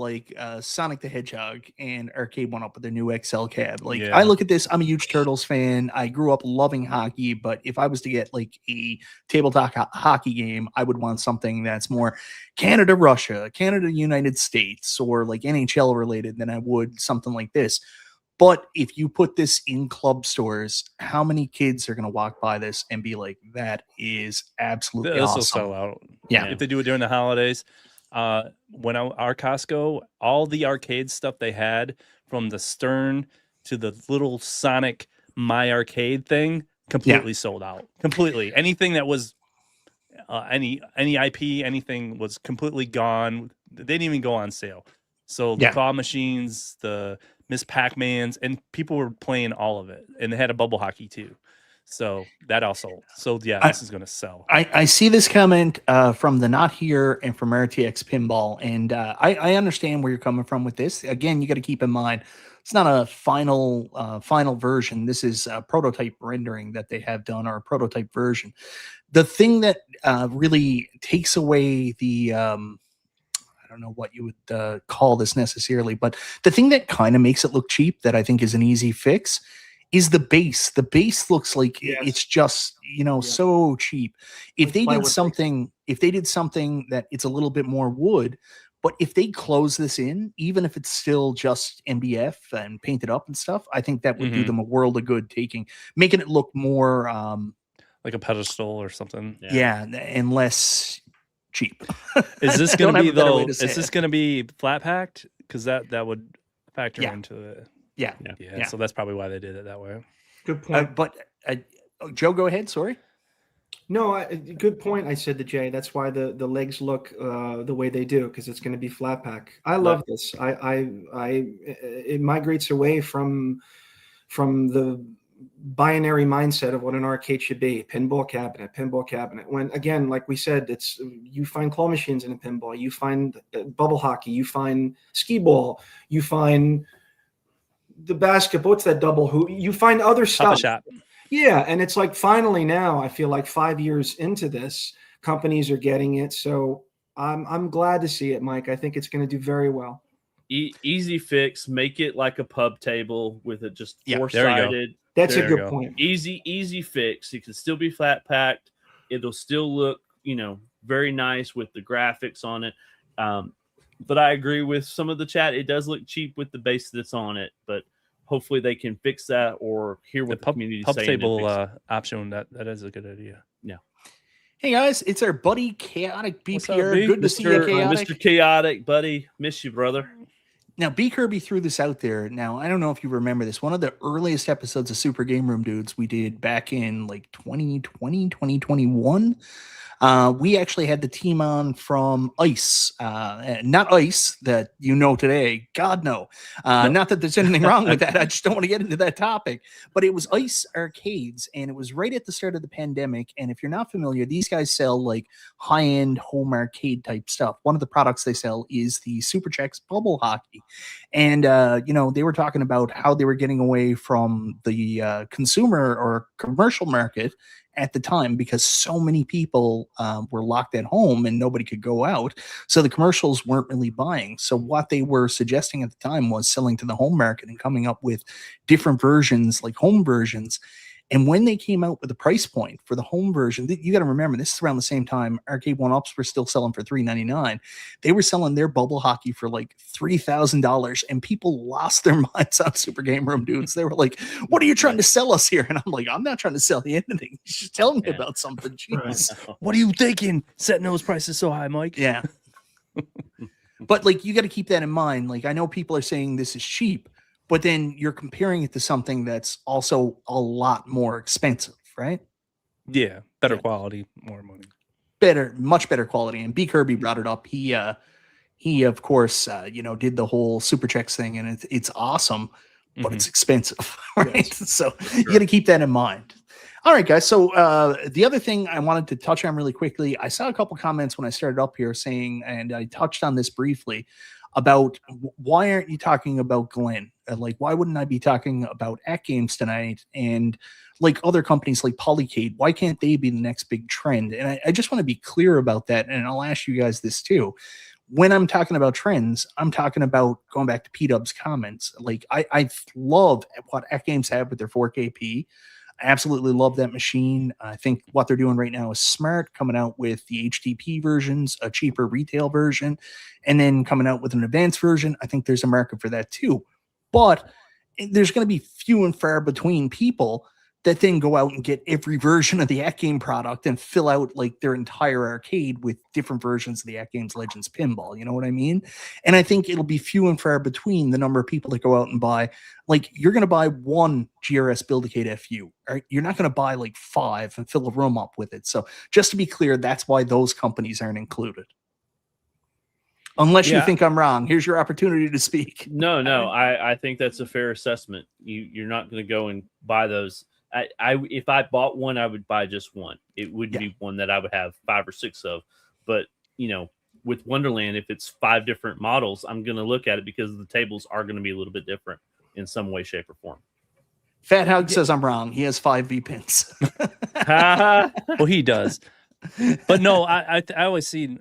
Speaker 3: Sonic the Hedgehog and Arcade1up with their new XL cab. I look at this, I'm a huge Turtles fan. I grew up loving hockey, but if I was to get a tabletop hockey game, I would want something that's more Canada, Russia, Canada, United States, or NHL related than I would something like this. But if you put this in club stores, how many kids are going to walk by this and be like, that is absolutely awesome?
Speaker 4: This will sell out.
Speaker 3: Yeah.
Speaker 4: If they do it during the holidays. When our Costco, all the arcade stuff they had, from the Stern to the little Sonic My Arcade thing, completely sold out. Completely. Anything that was any IP, anything was completely gone. They didn't even go on sale. So the claw machines, the Miss Pac-Mans, and people were playing all of it, and they had a bubble hockey too. So that also. So this is going to sell.
Speaker 3: I see this comment from the Not Here and from RTX Pinball, and I understand where you're coming from with this. Again, you got to keep in mind it's not a final version. This is a prototype rendering that they have done, or a prototype version. The thing that really takes away the I don't know what you would call this necessarily, but the thing that kind of makes it look cheap, that I think is an easy fix, is the base. The base looks like
Speaker 5: Yes.
Speaker 3: it's just, so cheap. If
Speaker 5: Like
Speaker 3: they did
Speaker 5: plywood
Speaker 3: something, that it's a little bit more wood, but if they close this in, even if it's still just MDF and painted up and stuff, I think that would do them a world of good, making it look more
Speaker 4: like a pedestal or something.
Speaker 3: and less cheap.
Speaker 4: Is this
Speaker 3: Don't
Speaker 4: going to
Speaker 3: have
Speaker 4: be
Speaker 3: a better way
Speaker 4: though?
Speaker 3: to
Speaker 4: Is
Speaker 3: say
Speaker 4: this
Speaker 3: it.
Speaker 4: going to be flat packed? Because that would factor into it.
Speaker 3: Yeah.
Speaker 4: Yeah. So that's probably why they did it that way.
Speaker 5: Good point.
Speaker 3: But Joe, go ahead. Sorry.
Speaker 5: No, good point. I said to Jay, that's why the legs look the way they do, because it's going to be flat pack. I love this. It migrates away from the binary mindset of what an arcade should be: pinball cabinet. When, again, like we said, it's, you find claw machines in a pinball, you find bubble hockey, you find skee ball, you find the basketball. What's that double hoop? You find other stuff.
Speaker 4: Shop.
Speaker 5: Yeah, and it's like finally now, I feel like 5 years into this, companies are getting it. So I'm glad to see it, Mike. I think it's going to do very well.
Speaker 2: Easy fix. Make it like a pub table with it just
Speaker 3: Yeah,
Speaker 2: four-sided.
Speaker 5: That's
Speaker 4: There
Speaker 5: a
Speaker 4: you
Speaker 5: good
Speaker 4: go.
Speaker 5: point.
Speaker 2: Easy fix. It can still be flat packed. It'll still look, very nice with the graphics on it. But I agree with some of the chat. It does look cheap with the base that's on it, but hopefully they can fix that or hear what the community is
Speaker 4: pub
Speaker 2: saying.
Speaker 4: table option, that is a good idea.
Speaker 2: Yeah.
Speaker 3: Hey guys, it's our buddy Chaotic
Speaker 4: What's up,
Speaker 3: BPR.
Speaker 4: B?
Speaker 3: Good to see you, Chaotic.
Speaker 2: Mr. Chaotic, buddy. Miss you, brother.
Speaker 3: Now, B Kirby threw this out there. Now, I don't know if you remember this. One of the earliest episodes of Super Game Room Dudes we did back in like 2020, 2021. We actually had the team on from ICE, not ICE that you know today. God, no. Not that there's anything wrong with that. I just don't want to get into that topic. But it was ICE Arcades, and it was right at the start of the pandemic. And if you're not familiar, these guys sell like high-end home arcade type stuff. One of the products they sell is the Super Chex Bubble Hockey. And, they were talking about how they were getting away from the consumer or commercial market at the time because so many people were locked at home and nobody could go out. So the commercials weren't really buying. So what they were suggesting at the time was selling to the home market and coming up with different versions, like home versions. And when they came out with a price point for the home version, you got to remember, this is around the same time Arcade1ups were still selling for $3.99. They were selling their bubble hockey for like $3,000, and people lost their minds on Super Game Room Dudes. They were like, "What are you trying to sell us here?" And I'm like, "I'm not trying to sell you anything. Just tell me about something." Jeez.
Speaker 4: What are you thinking? Setting those prices so high, Mike?
Speaker 3: Yeah. But like, you got to keep that in mind. Like, I know people are saying this is cheap, but then you're comparing it to something that's also a lot more expensive, right?
Speaker 4: Yeah, better quality, more money.
Speaker 3: Much better quality. And B Kirby brought it up. He of course, did the whole Super Chex thing, and it's awesome, but it's expensive, right? Yes. So you got to keep that in mind. All right, guys. So the other thing I wanted to touch on really quickly, I saw a couple comments when I started up here saying, and I touched on this briefly, about why aren't you talking about Glenn? Like, why wouldn't I be talking about At Games tonight? And like other companies like Polycade, why can't they be the next big trend? And I just want to be clear about that. And I'll ask you guys this too. When I'm talking about trends, I'm talking about going back to P-Dub's comments. Like, I love what At Games have with their 4KP. I absolutely love that machine. I think what they're doing right now is smart, coming out with the HTP versions, a cheaper retail version, and then coming out with an advanced version. I think there's a market for that too. But there's going to be few and far between people that then go out and get every version of the At Game product and fill out like their entire arcade with different versions of the At Games Legends pinball. You know what I mean? And I think it'll be few and far between the number of people that go out and buy. Like, you're going to buy one GRS Build-A-Cade FU. Right? You're not going to buy like 5 and fill a room up with it. So just to be clear, that's why those companies aren't included. Unless you think I'm wrong. Here's your opportunity to speak.
Speaker 2: No, I think that's a fair assessment. You're not going to go and buy those. If I bought one, I would buy just one. It wouldn't be one that I would have 5 or 6 of. But, with Wonderland, if it's 5 different models, I'm going to look at it because the tables are going to be a little bit different in some way, shape, or form.
Speaker 3: Fat Hug says I'm wrong. He has 5 V pins.
Speaker 4: Well, he does. But no, I always see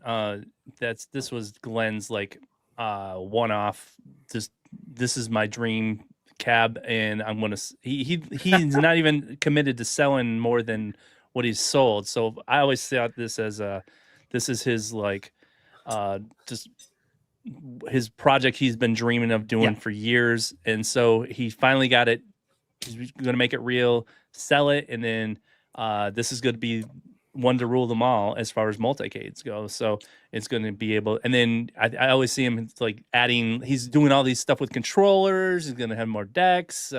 Speaker 4: this was Glenn's like one-off. This is my dream cab, and I'm gonna. He's not even committed to selling more than what he's sold. So I always thought this as this is his like just his project he's been dreaming of doing for years, and so he finally got it. He's going to make it real, sell it, and then this is going to be one to rule them all as far as multicades go. So it's going to be able, and then I always see him like adding. He's doing all these stuff with controllers. He's going to have more decks.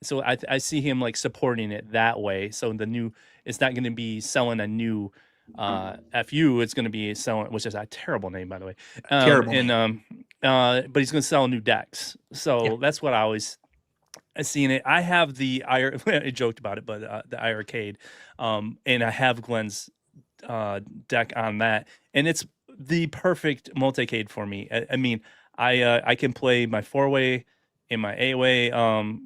Speaker 4: So I see him like supporting it that way. So it's not going to be selling a new FU. It's going to be selling, which is a terrible name, by the way.
Speaker 3: Terrible
Speaker 4: name. But he's going to sell new decks. So that's what I always. I've seen it. I have the I joked about it, but the Arcade, and I have Glenn's deck on that, and it's the perfect multicade for me. I mean, I can play my 4-way and my 8-way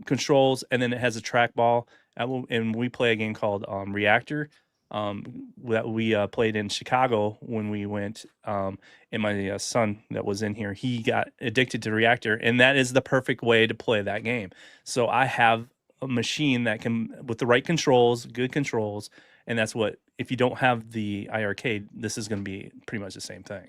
Speaker 4: controls, and then it has a trackball, and we play a game called Reactor. That we played in Chicago when we went, and my son that was in here, he got addicted to Reactor, and that is the perfect way to play that game. So I have a machine that can, with the right controls, good controls, and that's what, if you don't have the iArcade, this is going to be pretty much the same thing.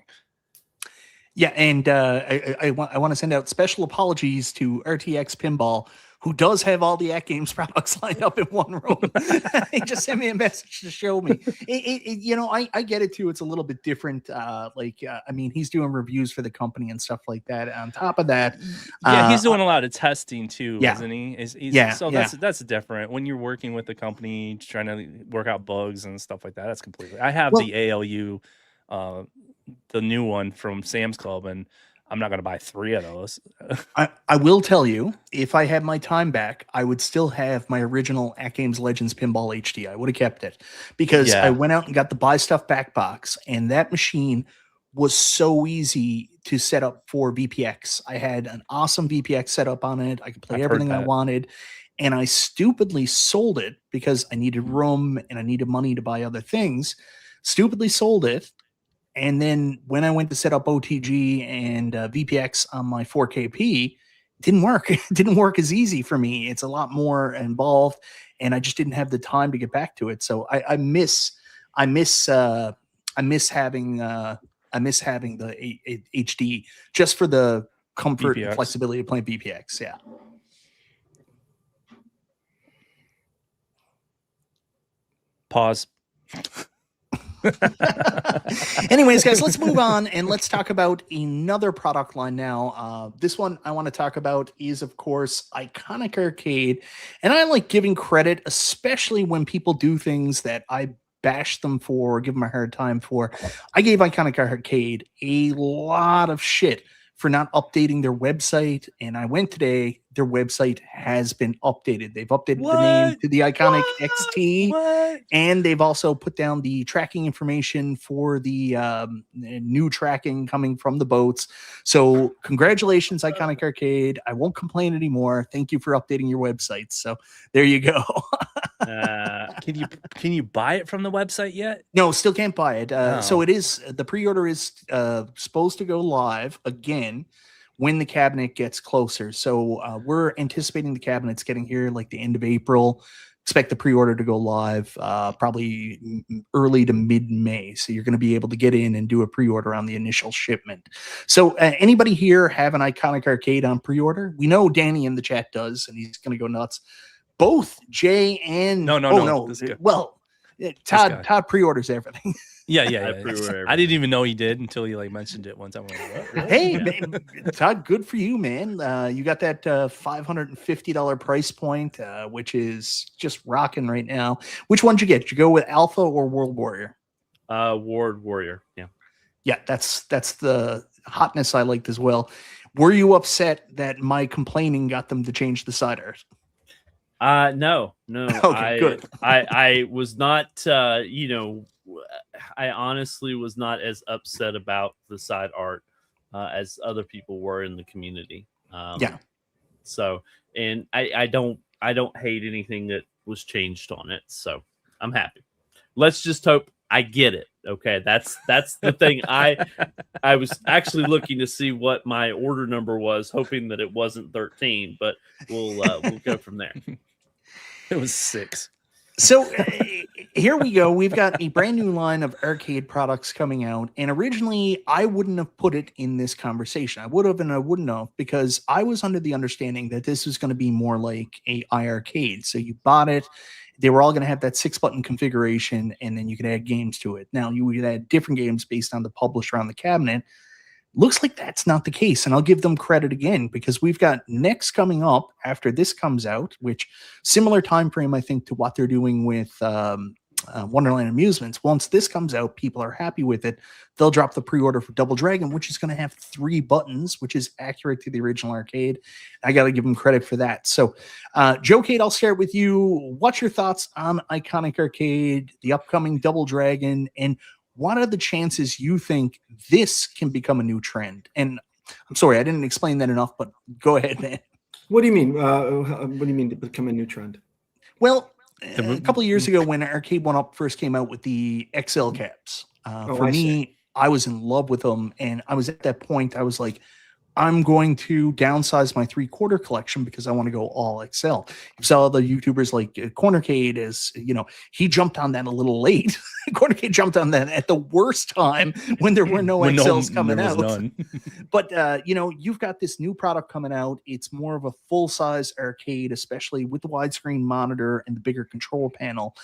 Speaker 3: Yeah, and I want to send out special apologies to RTX Pinball, who does have all the At Games products lined up in one room. He just sent me a message to show me. I get it too. It's a little bit different. I mean, he's doing reviews for the company and stuff like that. On top of that,
Speaker 4: he's doing a lot of testing too, isn't he? So that's different. When you're working with the company, trying to work out bugs and stuff like that, that's completely. I have the ALU, the new one from Sam's Club, and I'm not going to buy 3 of those.
Speaker 3: I will tell you, if I had my time back, I would still have my original At Games Legends Pinball HD. I would have kept it because I went out and got the Buy Stuff back box, and that machine was so easy to set up for VPX. I had an awesome VPX setup on it. I could play everything I wanted, and I stupidly sold it because I needed room and I needed money to buy other things. Stupidly sold it. And then when I went to set up OTG and VPX on my 4KP, it didn't work. It didn't work as easy for me. It's a lot more involved, and I just didn't have the time to get back to it. So I miss having the HD just for the comfort and flexibility of playing VPX. Yeah.
Speaker 4: Pause.
Speaker 3: Anyways, guys, let's move on and let's talk about another product line now. This one I want to talk about is, of course, Iconic Arcade. And I like giving credit, especially when people do things that I bash them for or give them a hard time for. I gave Iconic Arcade a lot of shit for not updating their website. And I went today, their website has been updated. They've updated the name to the Iconic XT, and they've also put down the tracking information for the new tracking coming from the boats. So congratulations, Iconic Arcade. I won't complain anymore. Thank you for updating your website. So there you go.
Speaker 4: Can you buy it from the website yet?
Speaker 3: No, still can't buy it. So it is, the pre-order is supposed to go live again when the cabinet gets closer. So we're anticipating the cabinets getting here like the end of April. Expect the pre-order to go live probably early to mid-May. So you're going to be able to get in and do a pre-order on the initial shipment. So anybody here have an Iconic Arcade on pre-order? We know Danny in the chat does, and he's going to go nuts. Both Jay and
Speaker 4: no.
Speaker 3: Well, Todd pre-orders everything.
Speaker 4: Yeah. I didn't even know he did until you mentioned it one time. Like, really?
Speaker 3: Hey, man, Todd, good for you, man. You got that $550 price point, which is just rocking right now. Which one did you get? Did you go with Alpha or World Warrior?
Speaker 2: World Warrior.
Speaker 3: Yeah, that's the hotness I liked as well. Were you upset that my complaining got them to change the side art?
Speaker 2: No.
Speaker 3: Okay, good.
Speaker 2: I was not, I honestly was not as upset about the side art as other people were in the community. So, and I don't hate anything that was changed on it. So I'm happy. Let's just hope I get it. Okay, that's the thing. I was actually looking to see what my order number was, hoping that it wasn't 13, but we'll go from there.
Speaker 4: It was 6.
Speaker 3: So here we go. We've got a brand new line of arcade products coming out. And originally, I wouldn't have put it in this conversation. I would have and I wouldn't have, because I was under the understanding that this was going to be more like a iArcade. So you bought it. They were all going to have that 6-button configuration, and then you could add games to it. Now, you would add different games based on the publisher on the cabinet. Looks like that's not the case, and I'll give them credit again, because we've got next coming up after this comes out, which similar time frame, I think, to what they're doing with Wonderland Amusements. Once this comes out, people are happy with it, they'll drop the pre-order for Double Dragon, which is going to have 3 buttons, which is accurate to the original arcade. I got to give them credit for that. So, Joe Cade, I'll start with you. What's your thoughts on Iconic Arcade, the upcoming Double Dragon, and what are the chances you think this can become a new trend? And I'm sorry, I didn't explain that enough, but go ahead, man.
Speaker 5: What do you mean? What do you mean to become a new trend?
Speaker 3: Well, a couple of years ago when Arcade1up first came out with the XL cabs, for me, I was in love with them. And I was at that point, I was like, I'm going to downsize my 3/4 collection because I want to go all XL. You saw the YouTubers like Cornercade is, he jumped on that a little late. Cornercade jumped on that at the worst time when there were no XLs coming out. But, you've got this new product coming out. It's more of a full-size arcade, especially with the widescreen monitor and the bigger control panel.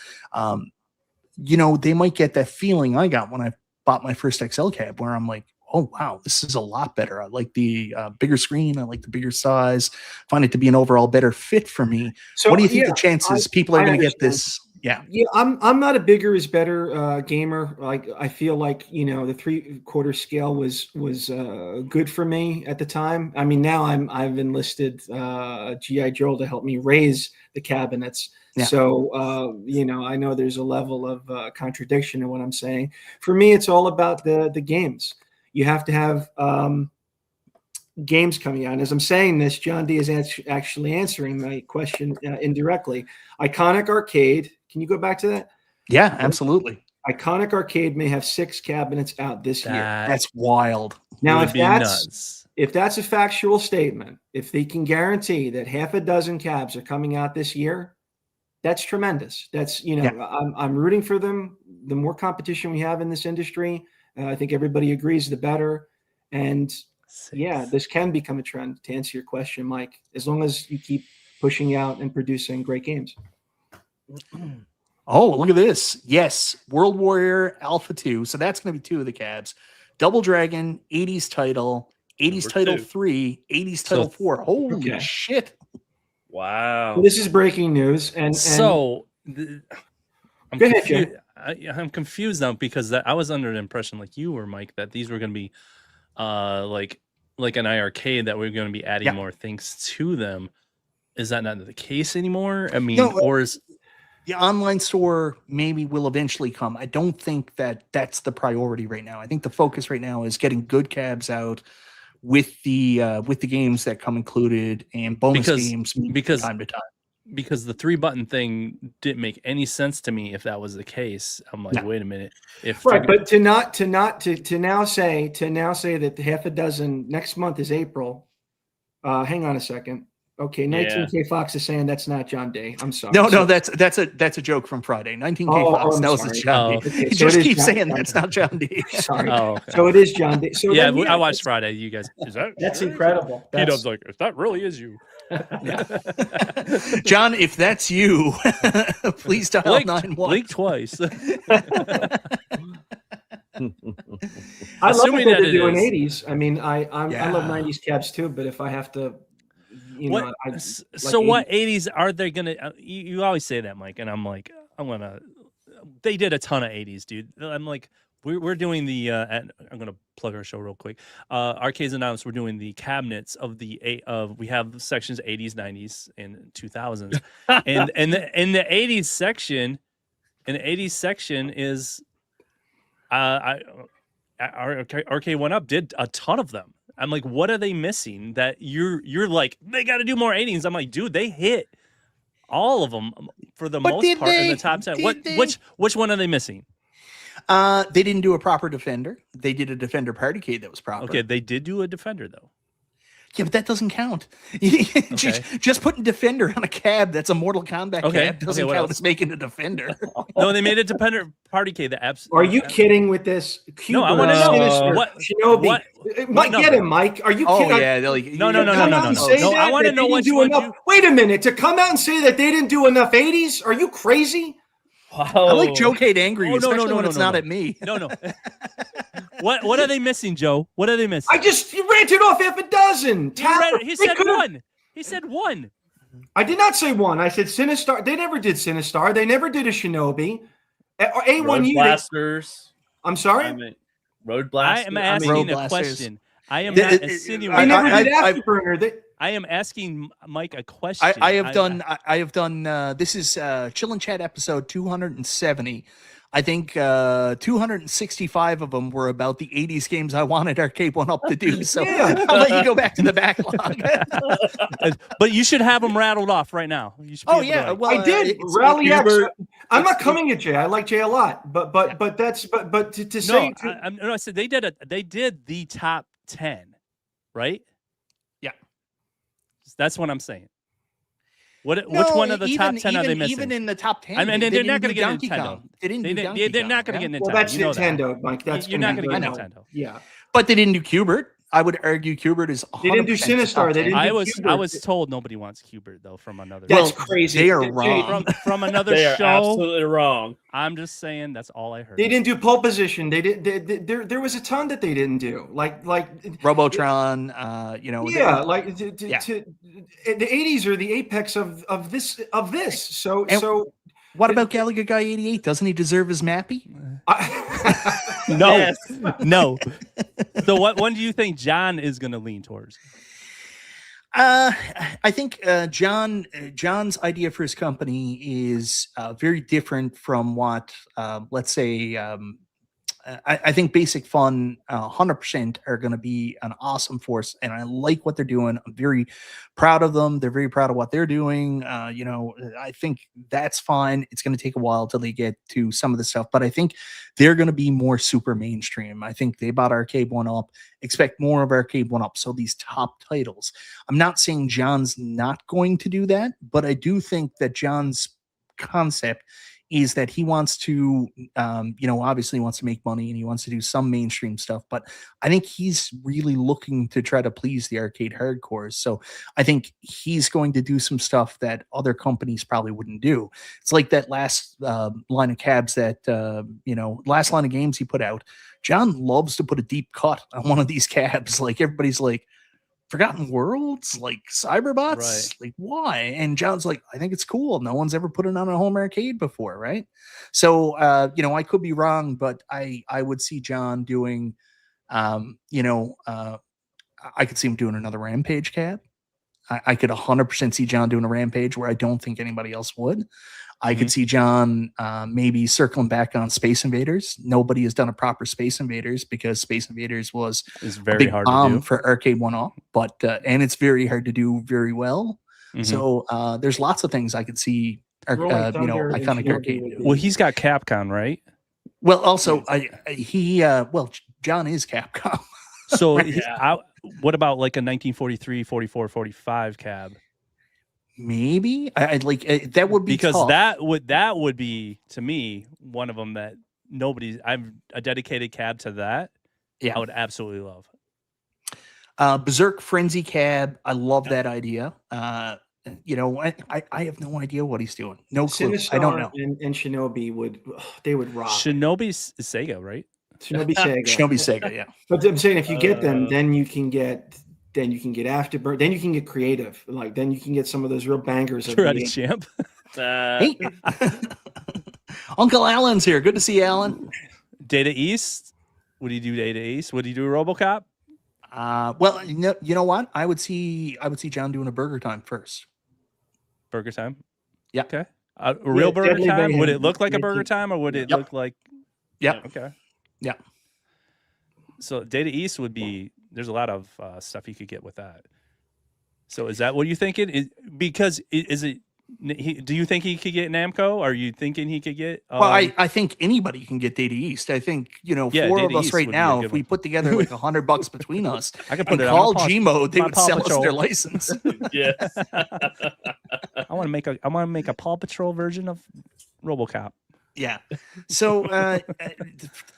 Speaker 3: They might get that feeling I got when I bought my first XL cab, where I'm like, oh, wow, this is a lot better. I like the bigger screen. I like the bigger size. Find it to be an overall better fit for me. So, what do you think the chances people are going to get this? Yeah,
Speaker 5: I'm not a bigger is better gamer. Like, I feel like the 3/4 scale was good for me at the time. I mean, now I've enlisted GI Joe to help me raise the cabinets. Yeah. So I know there's a level of contradiction in what I'm saying. For me, it's all about the games. You have to have games coming out. And as I'm saying this, John D is actually answering my question indirectly. Iconic Arcade. Can you go back to that?
Speaker 3: Yeah, absolutely.
Speaker 5: Iconic Arcade may have 6 cabinets out this year.
Speaker 3: That's wild.
Speaker 5: Now, if that's a factual statement, if they can guarantee that 6 cabs are coming out this year, that's tremendous. That's, I'm rooting for them. The more competition we have in this industry, I think everybody agrees, the better. And 6. Yeah, this can become a trend, to answer your question, Mike, as long as you keep pushing out and producing great games.
Speaker 3: Oh, look at this. Yes, World Warrior Alpha 2. So that's going to be 2 of the cabs. Double Dragon, 80s title, 80s title 3, 80s title 4. Holy shit.
Speaker 2: Wow.
Speaker 5: Well, this is breaking news. And
Speaker 4: so
Speaker 5: go ahead, Jay.
Speaker 4: I'm confused now, because I was under the impression, like you were, Mike, that these were going to be like an iArcade, that we're going to be adding more things to them. Is that not the case anymore? I mean, or is
Speaker 3: the online store maybe will eventually come. I don't think that that's the priority right now. I think the focus right now is getting good cabs out with the games that come included and bonus games because time to time.
Speaker 4: Because the 3-button thing didn't make any sense to me if that was the case. I'm like, wait a minute.
Speaker 5: But to now say that 6 next month is April. Hang on a second. Okay, 19K Fox is saying that's not John Day. I'm sorry.
Speaker 3: No, that's a joke from Friday. 19K Fox knows it's John D.
Speaker 5: Okay,
Speaker 3: he just keeps saying that's not John D.
Speaker 5: Sorry. So it is John D. So
Speaker 4: I watched Friday. You guys,
Speaker 5: that's incredible.
Speaker 4: P-Dub's like, if that really is you.
Speaker 3: John, if that's you, please dial 911.
Speaker 4: Blink twice.
Speaker 5: I love what they're doing 80s. I mean, I love 90s cabs too, but if I have to,
Speaker 4: what 80s are they gonna? You always say that, Mike, and I'm like, they did a ton of 80s, dude. I'm like, we're doing the. I'm gonna plug our show real quick. Arcades announced we're doing the cabinets of we have sections 80s, 90s, and 2000s, and the 80s section, is, Arcade1up did a ton of them. I'm like, what are they missing that you're like, they got to do more 80s? I'm like, dude, they hit all of them for the most part in the top 10. Which one are they missing?
Speaker 3: They didn't do a proper Defender. They did a Defender Partycade that was proper.
Speaker 4: Okay, they did do a Defender though.
Speaker 3: Yeah, but that doesn't count.
Speaker 4: Okay.
Speaker 3: Just putting Defender on a cab that's a Mortal Kombat
Speaker 4: Okay,
Speaker 3: cab doesn't
Speaker 4: what
Speaker 3: count
Speaker 4: else?
Speaker 3: as making a Defender.
Speaker 4: No, they made a Defender Partycade. That
Speaker 5: Are you kidding with this?
Speaker 4: No, I want to know
Speaker 5: Sinister,
Speaker 4: what.
Speaker 5: Shinobi.
Speaker 4: What?
Speaker 5: Mike,
Speaker 4: what
Speaker 5: get
Speaker 4: number?
Speaker 5: him, Mike. Are you
Speaker 3: Oh
Speaker 5: kidding?
Speaker 3: yeah,
Speaker 4: No.
Speaker 5: Come out and say
Speaker 4: No, I
Speaker 5: that,
Speaker 4: wanna
Speaker 5: that
Speaker 4: know
Speaker 5: they
Speaker 4: which
Speaker 5: didn't do
Speaker 4: one
Speaker 5: enough.
Speaker 4: you-
Speaker 5: Wait a minute. To come out and say that they didn't do enough 80s? Are you crazy?
Speaker 3: I
Speaker 2: Oh.
Speaker 3: like Joe Cade angry,
Speaker 4: Oh, no,
Speaker 3: especially when
Speaker 4: no,
Speaker 3: it's
Speaker 4: no,
Speaker 3: not
Speaker 4: no.
Speaker 3: at me.
Speaker 4: No. What are they missing, Joe? What are they missing?
Speaker 5: You ranted off half a dozen.
Speaker 4: He said one. He said one.
Speaker 5: I did not say one. I said Sinistar. They never did Sinistar. They never did a Shinobi. A1U.
Speaker 2: Road
Speaker 5: they-
Speaker 2: Blasters.
Speaker 5: I'm sorry.
Speaker 2: I mean, Road
Speaker 4: I
Speaker 2: Blasters.
Speaker 4: am
Speaker 3: Road
Speaker 4: asking a
Speaker 3: Blasters.
Speaker 4: question. I am
Speaker 3: They-
Speaker 4: not
Speaker 5: They
Speaker 4: insinuating.
Speaker 5: never did
Speaker 3: I-
Speaker 5: Afterburner.
Speaker 4: I am asking Mike a question.
Speaker 3: I have done. This is Chill and Chat episode 270. I think 265 of them were about the 80s games I wanted Arcade1up to do. So
Speaker 5: Yeah.
Speaker 3: I'll let you go back to the backlog.
Speaker 4: But you should have them rattled off right now. You should be
Speaker 3: Oh
Speaker 4: able to,
Speaker 3: yeah,
Speaker 4: like-
Speaker 3: well
Speaker 5: I did
Speaker 3: it's-
Speaker 5: Rally X.
Speaker 2: Hubert-
Speaker 5: I'm not coming at Jay. I like Jay a lot, but to
Speaker 4: no,
Speaker 5: say
Speaker 4: I said they did the top 10, right?
Speaker 3: Yeah.
Speaker 4: That's what I'm saying. Which
Speaker 3: No,
Speaker 4: one of the top 10 are they
Speaker 3: even,
Speaker 4: missing?
Speaker 3: Even in the top 10,
Speaker 4: I mean,
Speaker 3: they
Speaker 4: they're
Speaker 3: didn't
Speaker 4: not
Speaker 3: do
Speaker 4: going to get
Speaker 3: Donkey
Speaker 4: Nintendo.
Speaker 3: Kong. They didn't do Donkey
Speaker 4: They're not
Speaker 3: Kong,
Speaker 4: going to
Speaker 3: yeah?
Speaker 4: get Nintendo.
Speaker 5: well, that's
Speaker 4: You know that.
Speaker 5: Nintendo, Mike. That's
Speaker 4: You're not going to
Speaker 5: gonna
Speaker 4: get
Speaker 5: be-
Speaker 4: Nintendo.
Speaker 5: Yeah,
Speaker 3: But they didn't do Cubert. I would argue Cubert is 100%
Speaker 5: They didn't do
Speaker 3: the top
Speaker 5: Sinistar. They
Speaker 3: 10.
Speaker 5: didn't
Speaker 4: I
Speaker 5: do
Speaker 4: was
Speaker 5: Cubert.
Speaker 4: told nobody wants Cubert though from another.
Speaker 5: That's
Speaker 3: Well,
Speaker 5: crazy.
Speaker 3: they are
Speaker 5: Jay,
Speaker 3: wrong.
Speaker 4: from another
Speaker 2: They are
Speaker 4: show.
Speaker 2: absolutely wrong.
Speaker 4: I'm just saying that's all I heard.
Speaker 5: They didn't do pole position. They did. There was a ton that they didn't do. Like
Speaker 3: Robotron,
Speaker 5: yeah, like
Speaker 3: Yeah.
Speaker 5: the 80s are the apex of this. So
Speaker 3: And-
Speaker 5: so
Speaker 3: What about Gallagher Guy 88? Doesn't he deserve his mappy?
Speaker 4: No,
Speaker 2: Yes.
Speaker 4: no. So what one do you think John is going to lean towards?
Speaker 3: I think John's idea for his company is very different from what, let's say, I think Basic Fun 100% are going to be an awesome force, and I like what they're doing. I'm very proud of them. They're very proud of what they're doing. I think that's fine. It's going to take a while till they get to some of the stuff, but I think they're going to be more super mainstream. I think they bought Arcade1up. Expect more of Arcade1up. So these top titles. I'm not saying John's not going to do that, but I do think that John's concept is that he wants to, obviously wants to make money and he wants to do some mainstream stuff, but I think he's really looking to try to please the arcade hardcores. So I think he's going to do some stuff that other companies probably wouldn't do. It's like that last line of cabs that, last line of games he put out. John loves to put a deep cut on one of these cabs. Like everybody's like, Forgotten Worlds, like Cyberbots,
Speaker 4: Right.
Speaker 3: like why? And John's like, I think it's cool. No one's ever put it on a home arcade before, right? So, I could be wrong, but I would see John doing, I could see him doing another Rampage cab. I could 100% see John doing a Rampage where I don't think anybody else would. I could see John maybe circling back on Space Invaders. Nobody has done a proper Space Invaders because Space Invaders was
Speaker 4: It's
Speaker 3: a
Speaker 4: very
Speaker 3: big
Speaker 4: hard to
Speaker 3: bomb
Speaker 4: do.
Speaker 3: for Arcade1up, but and it's very hard to do very well.
Speaker 4: Mhm.
Speaker 3: So there's lots of things I could see.
Speaker 5: Rolling Thunder and
Speaker 3: Iconic
Speaker 5: Shinobi
Speaker 3: arcade.
Speaker 5: would be-
Speaker 4: Well, he's got Capcom, right?
Speaker 3: Well, also John is Capcom.
Speaker 4: So
Speaker 2: Yeah.
Speaker 4: what about like a 1943, 44, 45 cab?
Speaker 3: Maybe I'd like that would be
Speaker 4: Because
Speaker 3: tough.
Speaker 4: that would be to me one of them that I'm a dedicated cab to that.
Speaker 3: Yeah.
Speaker 4: I would absolutely love.
Speaker 3: Berserk Frenzy Cab. I love that idea. I have no idea what he's doing. No clue.
Speaker 5: Sinistar
Speaker 3: I don't know.
Speaker 5: and Shinobi would rock.
Speaker 4: Shinobi's Sega, right?
Speaker 5: Shinobi Sega.
Speaker 3: Shinobi Sega, yeah.
Speaker 5: But I'm saying if you get them, then you can get Afterburn. Then you can get creative. Like then you can get some of those real bangers. Of
Speaker 4: Karate
Speaker 5: the-
Speaker 4: Champ.
Speaker 3: Hey, Uncle Alan's here. Good to see you, Alan.
Speaker 4: Data East. Would he do Data East? Would he do RoboCop?
Speaker 3: Well, you know what? I would see John doing a Burger Time first.
Speaker 4: Burger Time.
Speaker 3: Yeah.
Speaker 4: Okay. A real Burger
Speaker 5: definitely
Speaker 4: Time.
Speaker 5: bring
Speaker 4: Would
Speaker 5: him.
Speaker 4: it look like a
Speaker 5: Make
Speaker 4: Burger
Speaker 5: it-
Speaker 4: Time, or would it
Speaker 3: Yep.
Speaker 4: look like?
Speaker 3: Yeah.
Speaker 4: Okay.
Speaker 3: Yeah.
Speaker 4: So Data East would be. There's a lot of stuff you could get with that. So is that what you thinking? Because is it Do you think he could get Namco? Are you thinking he could get?
Speaker 3: Well, I think anybody can get Data East. I think, four
Speaker 4: Data
Speaker 3: of us
Speaker 4: East
Speaker 3: right
Speaker 4: would be a
Speaker 3: now,
Speaker 4: good
Speaker 3: if we
Speaker 4: one.
Speaker 3: put together like $100 between us
Speaker 4: I could put
Speaker 3: and
Speaker 4: it
Speaker 3: call
Speaker 4: on my
Speaker 3: Gmode, they
Speaker 4: my
Speaker 3: would
Speaker 4: Paw
Speaker 3: sell us
Speaker 4: Patrol.
Speaker 3: their license.
Speaker 2: Yes.
Speaker 4: I want to make a Paw Patrol version of RoboCop.
Speaker 3: Yeah. So,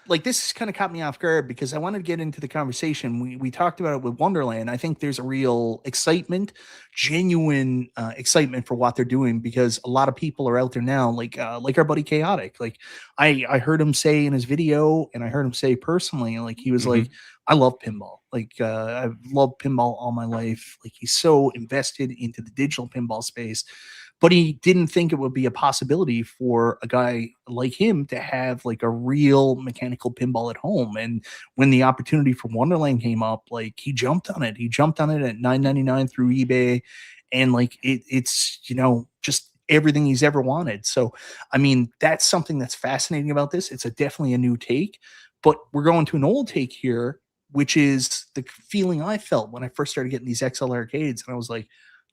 Speaker 3: like, this kind of caught me off guard because I wanted to get into the conversation. We talked about it with Wonderland. I think there's a real excitement, genuine excitement for what they're doing because a lot of people are out there now, like our buddy Chaotic. Like, I heard him say in his video, and I heard him say personally, like he was like, I love pinball. Like, I've loved pinball all my life. Like, he's so invested into the digital pinball space. But he didn't think it would be a possibility for a guy like him to have like a real mechanical pinball at home. And when the opportunity for Wonderland came up, like he jumped on it. He jumped on it at $9.99 through eBay, and like it's just everything he's ever wanted. So I mean, that's something that's fascinating about this. It's definitely a new take, but we're going to an old take here, which is the feeling I felt when I first started getting these XL arcades, and I was like,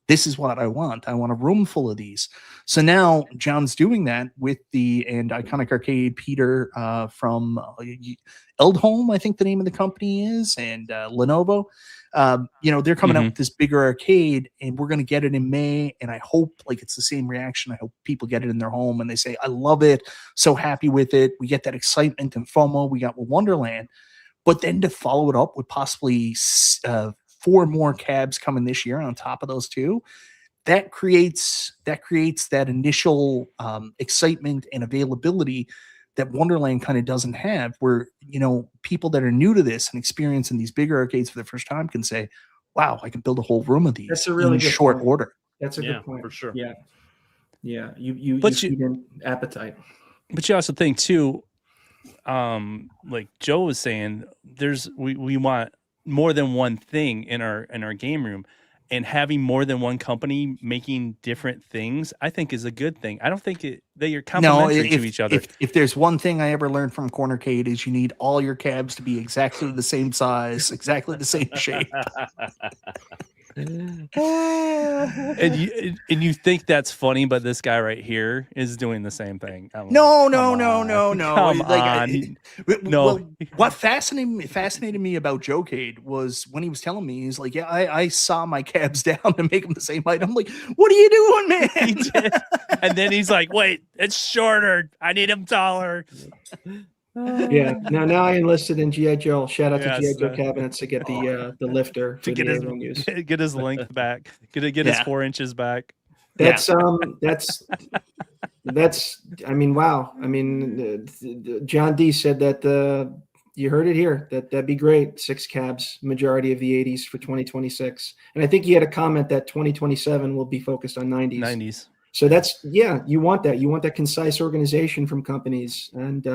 Speaker 3: this is what I want. I want a room full of these. So now John's doing that with the Iconic Arcade Peter from Eldholm, I think the name of the company is, and Lenovo. They're coming out with this bigger arcade, and we're going to get it in May. And I hope like it's the same reaction. I hope people get it in their home and they say, I love it. So happy with it. We get that excitement and FOMO we got with Wonderland. But then to follow it up with possibly 4 more cabs coming this year on top of those 2, that creates that initial excitement and availability that Wonderland kind of doesn't have, where people that are new to this and experiencing these bigger arcades for the first time can say, wow, I can build a whole room of these.
Speaker 5: That's a really
Speaker 3: in
Speaker 5: good
Speaker 3: short
Speaker 5: point.
Speaker 3: order.
Speaker 5: That's a good point
Speaker 2: for sure.
Speaker 5: Yeah. You
Speaker 4: But
Speaker 5: feed in appetite.
Speaker 4: But you also think too, like Joe was saying, we want more than one thing in our game room, and having more than one company making different things, I think is a good thing. I don't think that you're complementary to each other.
Speaker 3: If there's one thing I ever learned from Cornercade is you need all your cabs to be exactly the same size, exactly the same shape.
Speaker 4: And you think that's funny, but this guy right here is doing the same thing.
Speaker 3: No.
Speaker 4: Come on.
Speaker 3: Well, what fascinated me about Joecade was when he was telling me, he's like, yeah, I saw my cabs down to make them the same height. I'm like, what are you doing, man?
Speaker 4: He did. And then he's like, wait, it's shorter. I need him taller.
Speaker 5: Yeah. Now I enlisted in GI Joe. Shout out to GI Joe
Speaker 4: the-
Speaker 5: cabinets to get the lifter
Speaker 4: To
Speaker 5: for
Speaker 4: get
Speaker 5: the
Speaker 4: his,
Speaker 5: A1 use.
Speaker 4: get his length back. Get his 4 inches back.
Speaker 5: That's I mean, wow. I mean, John D said that you heard it here, that'd be great. 6 cabs, majority of the 80s for 2026. And I think he had a comment that 2027 will be focused on 90s. So that's, you want that. You want that concise organization from companies. And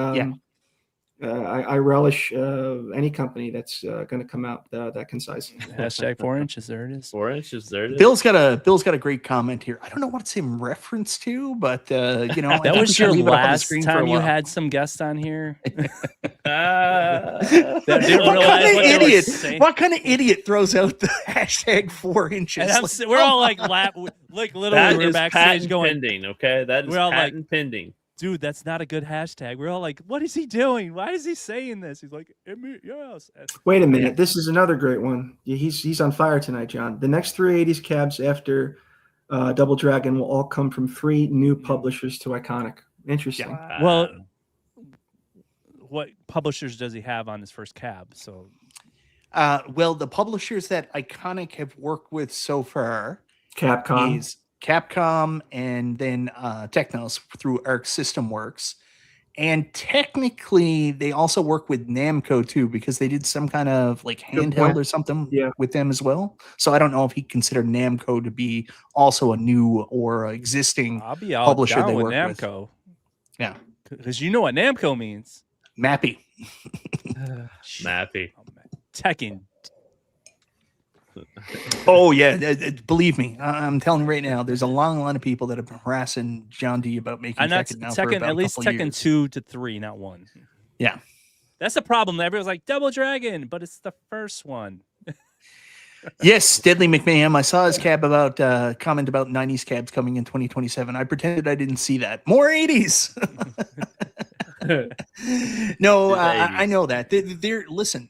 Speaker 5: I relish any company that's going to come out that concise.
Speaker 4: Hashtag 4 inches. There it is.
Speaker 2: 4 inches. There it is.
Speaker 3: Bill's got a great comment here. I don't know what it's in reference to, but
Speaker 4: That was your last time you had some guests on here.
Speaker 3: What kind of idiot throws out the hashtag 4 inches?
Speaker 4: We're all like literally
Speaker 2: That
Speaker 4: we're
Speaker 2: is
Speaker 4: backstage
Speaker 2: patent
Speaker 4: going,
Speaker 2: pending. Okay, that is
Speaker 4: we're all like,
Speaker 2: patent pending.
Speaker 4: dude, that's not a good hashtag. We're all like, what is he doing? Why is he saying this? He's like, yes.
Speaker 5: Wait a minute. This is another great one. He's on fire tonight, John. The next 380s cabs after Double Dragon will all come from 3 new publishers to Iconic. Interesting.
Speaker 2: Yeah.
Speaker 4: Well, what publishers does he have on his first cab? So,
Speaker 3: well, the publishers that Iconic have worked with so far
Speaker 5: Capcom.
Speaker 3: is Capcom and then Technos through Arc System Works. And technically, they also work with Namco too, because they did some kind of like handheld or something with them as well. So I don't know if he considered Namco to be also a new or existing
Speaker 4: I'll be all
Speaker 3: publisher
Speaker 4: down
Speaker 3: they
Speaker 4: with
Speaker 3: work
Speaker 4: Namco.
Speaker 3: with. Yeah.
Speaker 4: Because you know what Namco means.
Speaker 3: Mappy.
Speaker 2: Mappy.
Speaker 4: Tekken.
Speaker 3: Oh yeah, believe me, I'm telling you right now. There's a long line of people that have been harassing John D about making Tekken now for about
Speaker 4: at least
Speaker 3: a couple
Speaker 4: Tekken
Speaker 3: years.
Speaker 4: 2 to 3, not 1.
Speaker 3: Yeah,
Speaker 4: that's the problem. Everyone's like Double Dragon, but it's the first one.
Speaker 3: Yes, Deadly McMahon. I saw his cab about comment about 90s cabs coming in 2027. I pretended I didn't see that. More 80s. No,
Speaker 2: The
Speaker 3: I
Speaker 2: 80s.
Speaker 3: know that. Listen,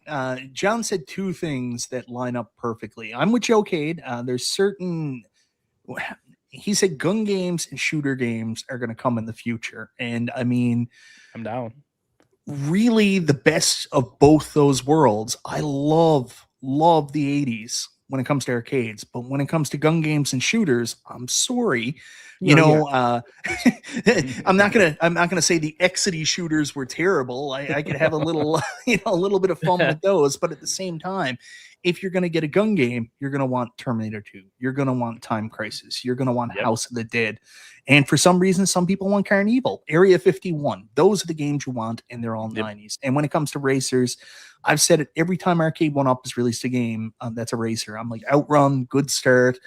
Speaker 3: John said two things that line up perfectly. I'm with Joe Cade. There's certain. He said gun games and shooter games are going to come in the future, and I mean,
Speaker 4: I'm down.
Speaker 3: really the best of both those worlds. I love the 80s when it comes to arcades, but when it comes to gun games and shooters, I'm sorry. I'm not gonna say the Exidy shooters were terrible. I could have a little a little bit of fun with those, but at the same time, if you're gonna get a gun game, you're gonna want Terminator 2, you're gonna want Time Crisis, you're gonna want House of the Dead, and for some reason, some people want Carnival, Area 51. Those are the games you want, and they're all 90s. And when it comes to racers, I've said it every time Arcade1up has released a game that's a racer. I'm like, Outrun, good start.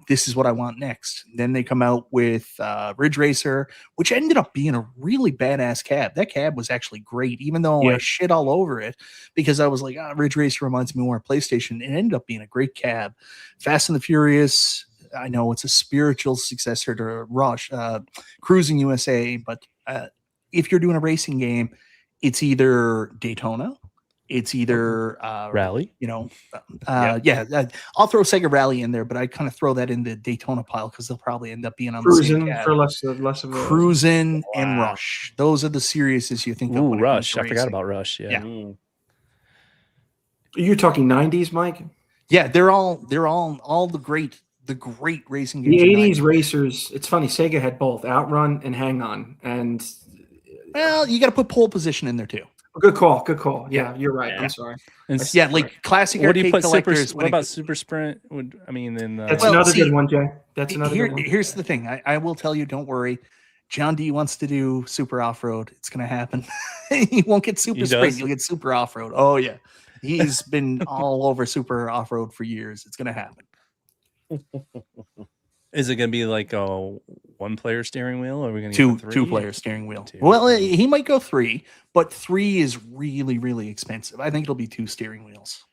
Speaker 3: This is what I want next. Then they come out with Ridge Racer, which ended up being a really badass cab. That cab was actually great, even though I shit all over it because I was like, Ridge Racer reminds me more of PlayStation. It ended up being a great cab. Fast and the Furious, I know it's a spiritual successor to Rush, Cruising USA, but if you're doing a racing game, it's either Daytona, it's either
Speaker 4: Rally.
Speaker 3: I'll throw Sega Rally in there, but I kind of throw that in the Daytona pile because they'll probably end up being on
Speaker 5: Cruising
Speaker 3: the same cab.
Speaker 5: for less of a
Speaker 3: Cruising and Rush. Those are the seriouses you think of.
Speaker 4: Ooh, Rush. I forgot about Rush. Yeah.
Speaker 5: You're talking 90s, Mike?
Speaker 3: Yeah, they're all the great racing games.
Speaker 5: The 80s racers, it's funny, Sega had both Outrun and Hang On. And
Speaker 3: well, you got to put pole position in there too.
Speaker 5: Good call. Yeah, you're right. I'm sorry.
Speaker 3: Yeah, like classic
Speaker 4: what do you
Speaker 3: arcade
Speaker 4: put
Speaker 3: collectors.
Speaker 4: what about Super Sprint?
Speaker 5: That's another good one, Jay. That's another good one.
Speaker 3: Here's the thing. I will tell you, don't worry. John D wants to do Super Off-Road. It's going to happen. He won't get Super Sprint. You'll get Super Off-Road. Oh, yeah. He's been all over Super Off-Road for years. It's going to happen.
Speaker 4: Is it going to be like a one-player steering wheel, or are we going to get
Speaker 3: two-player steering wheel? Well, he might go 3, but 3 is really, really expensive. I think it'll be 2 steering wheels.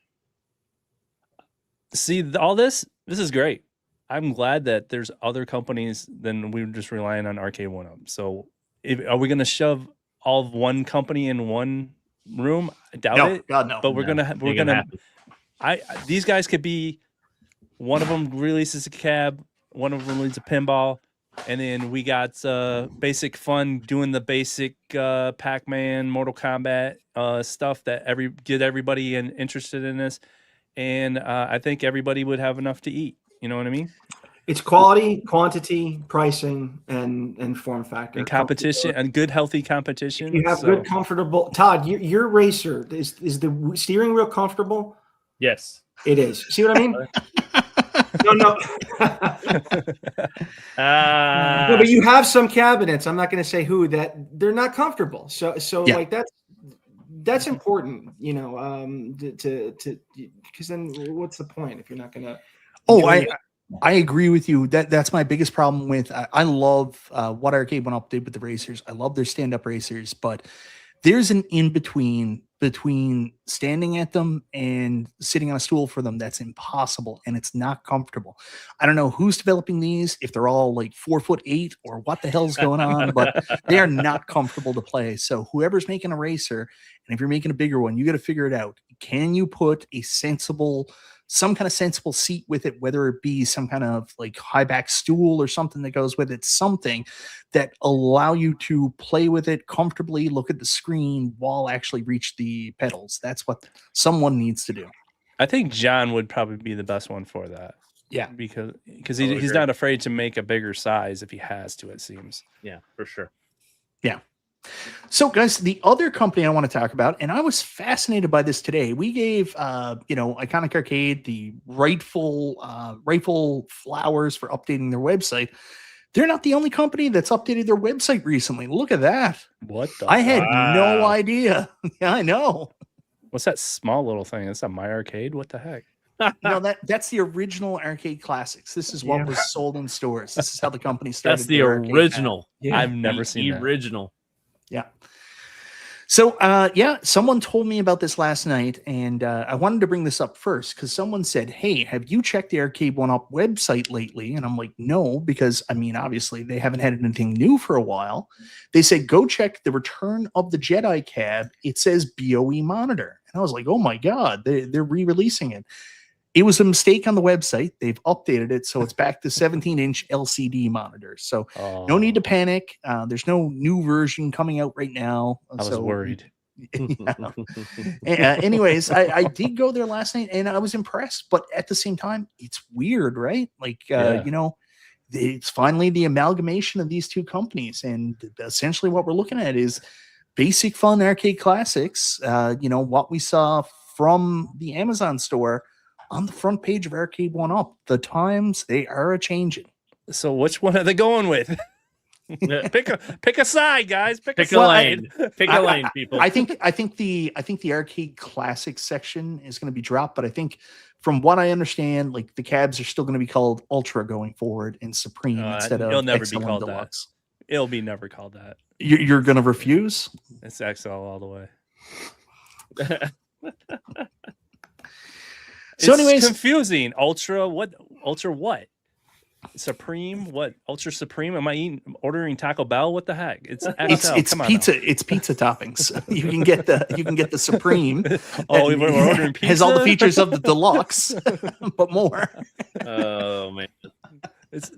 Speaker 4: See, all this is great. I'm glad that there's other companies than we were just relying on Arcade1up. So, are we going to shove all of one company in one room? I doubt it.
Speaker 3: God, no.
Speaker 4: But we're gonna. These guys could be. One of them releases a cab. One of them releases a pinball, and then we got basic fun doing the basic Pac-Man, Mortal Kombat stuff that get everybody interested in this, and I think everybody would have enough to eat. You know what I mean?
Speaker 5: It's quality, quantity, pricing, and form factor,
Speaker 4: and competition, and good, healthy competition.
Speaker 5: If you have good, comfortable. Todd, your racer is the steering wheel comfortable?
Speaker 2: Yes,
Speaker 5: it is. See what I mean? No. No, but you have some cabinets. I'm not going to say who that they're not comfortable. So like that's important, to because then what's the point if you're not going to?
Speaker 3: Oh, I agree with you. That's my biggest problem with. I love what Arcade1up did with the racers. I love their stand-up racers, but there's an in between standing at them and sitting on a stool for them that's impossible, and it's not comfortable. I don't know who's developing these, if they're all like 4'8" or what the hell's going on, but they are not comfortable to play. So whoever's making a racer, and if you're making a bigger one, you got to figure it out. Can you put some kind of sensible seat with it, whether it be some kind of like high back stool or something that goes with it, something that allow you to play with it comfortably, look at the screen while actually reach the pedals. That's what someone needs to do.
Speaker 4: I think John would probably be the best one for that.
Speaker 3: Yeah.
Speaker 4: Because he's not afraid to make a bigger size if he has to, it seems.
Speaker 2: Yeah, for sure.
Speaker 3: Yeah. So, guys, the other company I want to talk about, and I was fascinated by this today. We gave, Iconic Arcade the rightful flowers for updating their website. They're not the only company that's updated their website recently. Look at that! I had no idea. Yeah, I know.
Speaker 4: What's that small little thing? Is that My Arcade? What the heck?
Speaker 3: No, that's the original Arcade Classics. This is what was sold in stores. This is how the company started.
Speaker 2: That's the original.
Speaker 4: I've never seen
Speaker 2: the original.
Speaker 3: Yeah. So, yeah, someone told me about this last night, and I wanted to bring this up first because someone said, "Hey, have you checked the Arcade1up website lately?" And I'm like, "No," because I mean, obviously, they haven't had anything new for a while. They said, "Go check the Return of the Jedi cab. It says BOE monitor," and I was like, "Oh my god, they're re-releasing it." It was a mistake on the website. They've updated it, so it's back to 17-inch LCD monitors. So no need to panic. There's no new version coming out right now.
Speaker 4: I was worried.
Speaker 3: Anyways, I did go there last night, and I was impressed. But at the same time, it's weird, right? Like, you know, it's finally the amalgamation of these two companies. And essentially what we're looking at is basic fun arcade classics. You know, what we saw from the Amazon store on the front page of Arcade1up. The times, they are a-changing.
Speaker 4: So which one are they going with? pick a side, guys. Pick a
Speaker 2: lane. Pick a lane, people.
Speaker 3: I think the arcade classic section is going to be dropped, but I think from what I understand, like the cabs are still going to be called Ultra going forward and Supreme instead of
Speaker 4: it'll never
Speaker 3: XL
Speaker 4: be called
Speaker 3: Deluxe.
Speaker 4: That. It'll be never called that.
Speaker 3: You're going to refuse?
Speaker 4: It's XL all the way.
Speaker 3: So
Speaker 4: it's
Speaker 3: anyways,
Speaker 4: confusing. Ultra what? Supreme? What? Ultra Supreme? Am I ordering Taco Bell? What the heck? It's XL.
Speaker 3: It's pizza. It's pizza toppings. You can get the Supreme.
Speaker 4: We're ordering pizza.
Speaker 3: Has all the features of the Deluxe, but more.
Speaker 2: Oh man,
Speaker 4: it's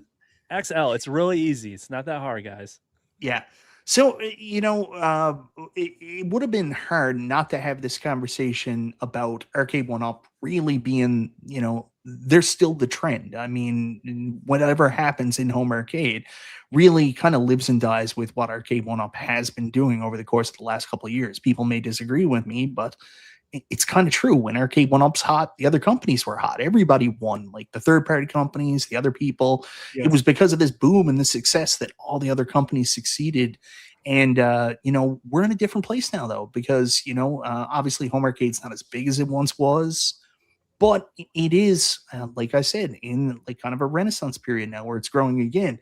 Speaker 4: XL. It's really easy. It's not that hard, guys.
Speaker 3: Yeah. So, you know, it would have been hard not to have this conversation about Arcade1up really being, you know, they're still the trend. I mean, whatever happens in home arcade really kind of lives and dies with what Arcade1up has been doing over the course of the last couple of years. People may disagree with me, but it's kind of true. When Arcade1up's hot, the other companies were hot. Everybody won, like the third-party companies, the other people. Yes. It was because of this boom and the success that all the other companies succeeded. And, you know, we're in a different place now, though, because, you know, obviously home arcade's not as big as it once was. But it is, like I said, in like kind of a renaissance period now where it's growing again.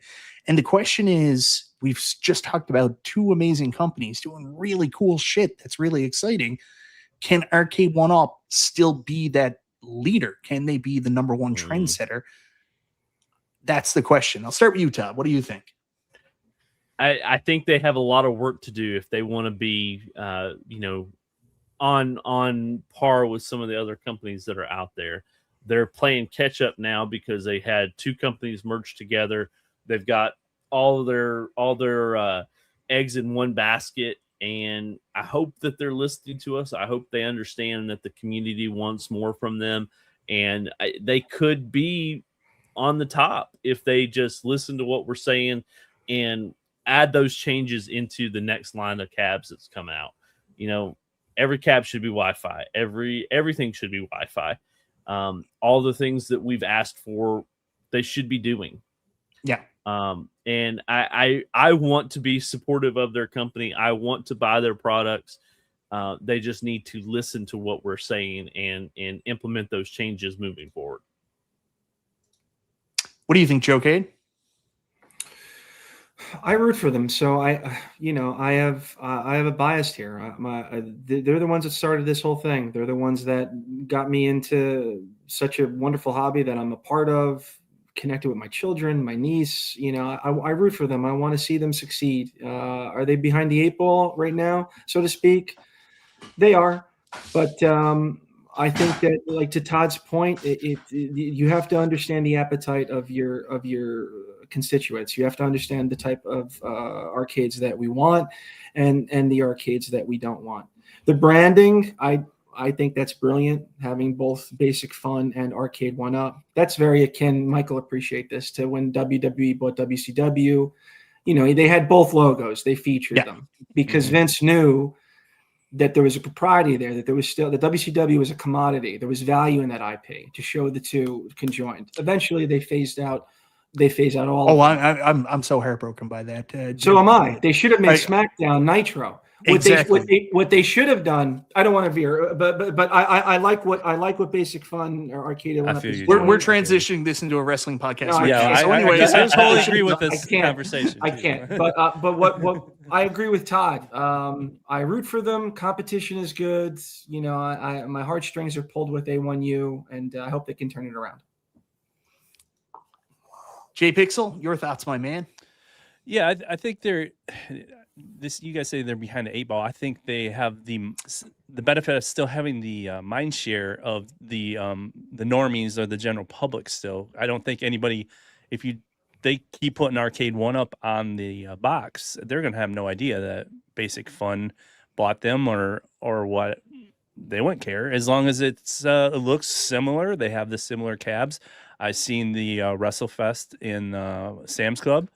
Speaker 3: And the question is, we've just talked about two amazing companies doing really cool shit that's really exciting. Can Arcade1up still be that leader? Can they be the number one trendsetter? That's the question. I'll start with you, Todd. What do you think?
Speaker 2: I think they have a lot of work to do if they want to be, you know, on par with some of the other companies that are out there. They're playing catch up now because they had two companies merged together. They've got all their eggs in one basket. And I hope that they're listening to us. I hope they understand that the community wants more from them. And they could be on the top if they just listen to what we're saying and add those changes into the next line of cabs that's coming out. You know, every cab should be Wi-Fi. Everything should be Wi-Fi. All the things that we've asked for, they should be doing.
Speaker 3: Yeah.
Speaker 2: And I want to be supportive of their company. I want to buy their products. They just need to listen to what we're saying and implement those changes moving forward.
Speaker 5: What do you think, Joe Cade? I root for them, so I have a bias here. They're the ones that started this whole thing. They're the ones that got me into such a wonderful hobby that I'm a part of, connected with my children, my niece. You know, I root for them. I want to see them succeed. Are they behind the eight ball right now, so to speak? They are, but I think that, like to Todd's point, you have to understand the appetite of your constituents. You have to understand the type of arcades that we want and the arcades that we don't want. The branding, I think that's brilliant, having both basic fun and Arcade1up. That's very akin, Michael appreciate this, to when WWE bought WCW. You know, they had both logos. They featured them because Vince knew that there was a propriety there, that there was still, the WCW was a commodity. There was value in that IP to show the two conjoined. Eventually they phased out all.
Speaker 3: Oh, I'm so heartbroken by that.
Speaker 5: So am I. They should have made SmackDown Nitro. What they should have done. I don't want to veer, but I like what Basic Fun or Arcade1up is doing.
Speaker 3: We're transitioning this into a wrestling podcast.
Speaker 5: No,
Speaker 3: I
Speaker 4: totally agree with this conversation.
Speaker 5: I can't. But what I agree with Todd. I root for them. Competition is good. You know, my heartstrings are pulled with A1U, and I hope they can turn it around.
Speaker 3: J Pixel, your thoughts, my man?
Speaker 4: Yeah, I think they're this. You guys say they're behind the 8 ball. I think they have the benefit of still having the mind share of the normies or the general public. Still, I don't think anybody, if they keep putting Arcade1up on the box, they're gonna have no idea that Basic Fun bought them or what. They wouldn't care as long as it looks similar. They have the similar cabs. I've seen the WrestleFest in Sam's Club,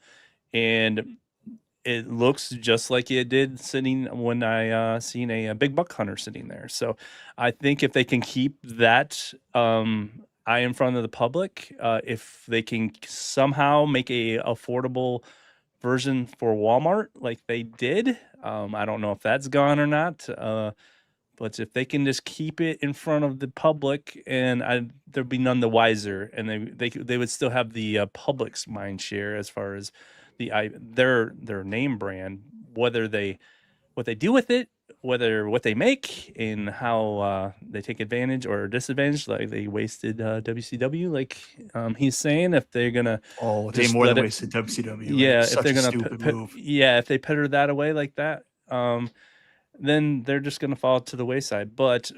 Speaker 4: and it looks just like it did sitting when I seen a Big Buck Hunter sitting there. So I think if they can keep that eye in front of the public, if they can somehow make a affordable version for Walmart like they did, I don't know if that's gone or not. But if they can just keep it in front of the public, and there'd be none the wiser, and they would still have the public's mind share as far as their name brand, what they do with it, what they make, and how they take advantage or disadvantage, like they wasted WCW, like he's saying. If they're gonna
Speaker 3: they more than wasted WCW.
Speaker 4: Yeah,
Speaker 3: if
Speaker 4: they're gonna if they put that away like that, then they're just going to fall to the wayside. But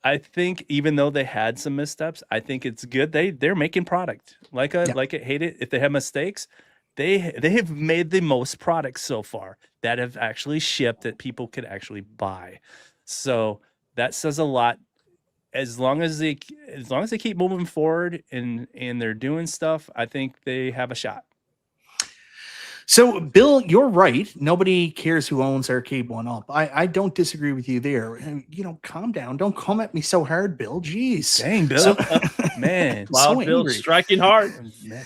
Speaker 4: I think even though they had some missteps, I think it's good. They're making product. Like it, hate it. If they have mistakes, they have made the most products so far that have actually shipped that people could actually buy. So that says a lot. As long as they keep moving forward and they're doing stuff, I think they have a shot.
Speaker 3: So, Bill, you're right. Nobody cares who owns Arcade1up. I don't disagree with you there. And, calm down. Don't come at me so hard, Bill. Jeez.
Speaker 4: Dang, Bill. Man.
Speaker 2: Wow, Bill
Speaker 3: angry.
Speaker 2: striking hard.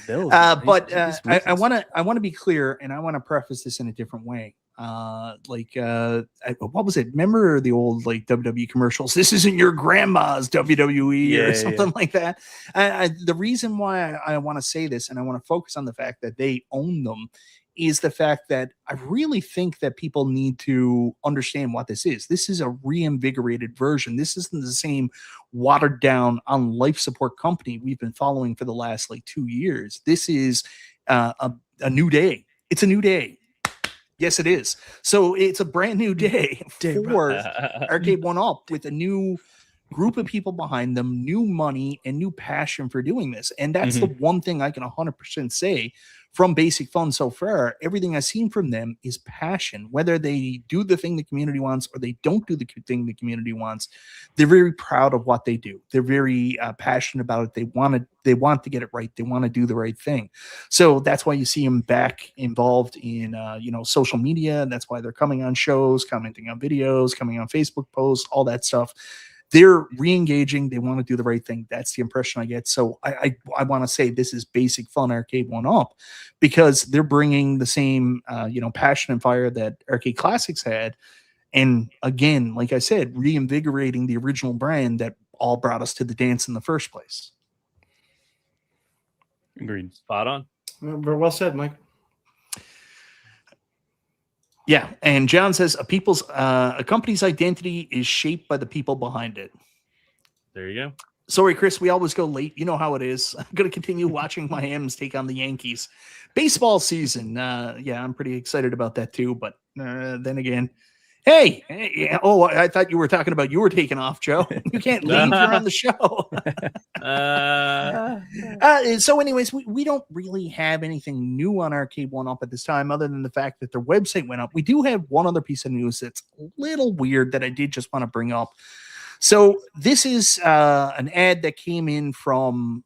Speaker 4: Bill,
Speaker 3: but I want to be clear, and I want to preface this in a different way. What was it? Remember the old WWE commercials? This isn't your grandma's WWE or something like that. The reason why I want to say this, and I want to focus on the fact that they own them, is the fact that I really think that people need to understand what this is. This is a reinvigorated version. This isn't the same watered down on life support company we've been following for the last 2 years. This is a new day. It's a new day. Yes, it is. So it's a brand new day for Arcade1up with a new group of people behind them, new money and new passion for doing this. And that's the one thing I can 100% say from Basic Fun so far. Everything I've seen from them is passion. Whether they do the thing the community wants or they don't do the thing the community wants, they're very proud of what they do. They're very passionate about it. They want to get it right. They want to do the right thing. So that's why you see them back involved in social media. And that's why they're coming on shows, commenting on videos, coming on Facebook posts, all that stuff. They're re-engaging. They want to do the right thing. That's the impression I get. So I want to say this is Basic Fun Arcade1up because they're bringing the same, passion and fire that Arcade Classics had. And again, like I said, reinvigorating the original brand that all brought us to the dance in the first place.
Speaker 4: Agreed.
Speaker 2: Spot on.
Speaker 5: Very well said, Mike.
Speaker 3: Yeah, and John says a company's identity is shaped by the people behind it.
Speaker 2: There you go.
Speaker 3: Sorry, Chris, we always go late. You know how it is. I'm going to continue watching my M's take on the Yankees. Baseball season. I'm pretty excited about that too. But then again, hey, I thought you were talking about you were taking off, Joe. You can't leave. You're on the show. So anyways, we don't really have anything new on Arcade1up at this time other than the fact that their website went up. We do have one other piece of news that's a little weird that I did just want to bring up. So this is an ad that came in from,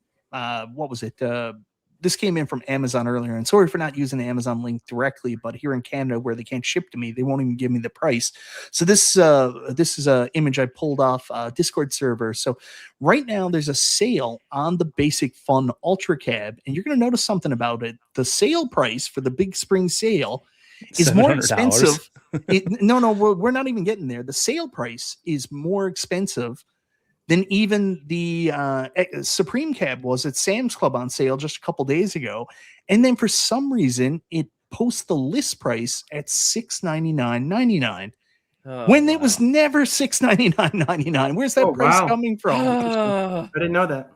Speaker 3: this came in from Amazon earlier, and sorry for not using the Amazon link directly, but here in Canada where they can't ship to me, they won't even give me the price. So this is a image I pulled off Discord server. So right now there's a sale on the Basic Fun Ultra Cab, and you're going to notice something about it. The sale price for the big spring sale is more expensive No, we're not even getting there. The sale price is more expensive than even the Supreme Cab was at Sam's Club on sale just a couple days ago. And then for some reason, it posts the list price at $699.99 when it was never $699.99. Where's that price coming from?
Speaker 5: I didn't know that.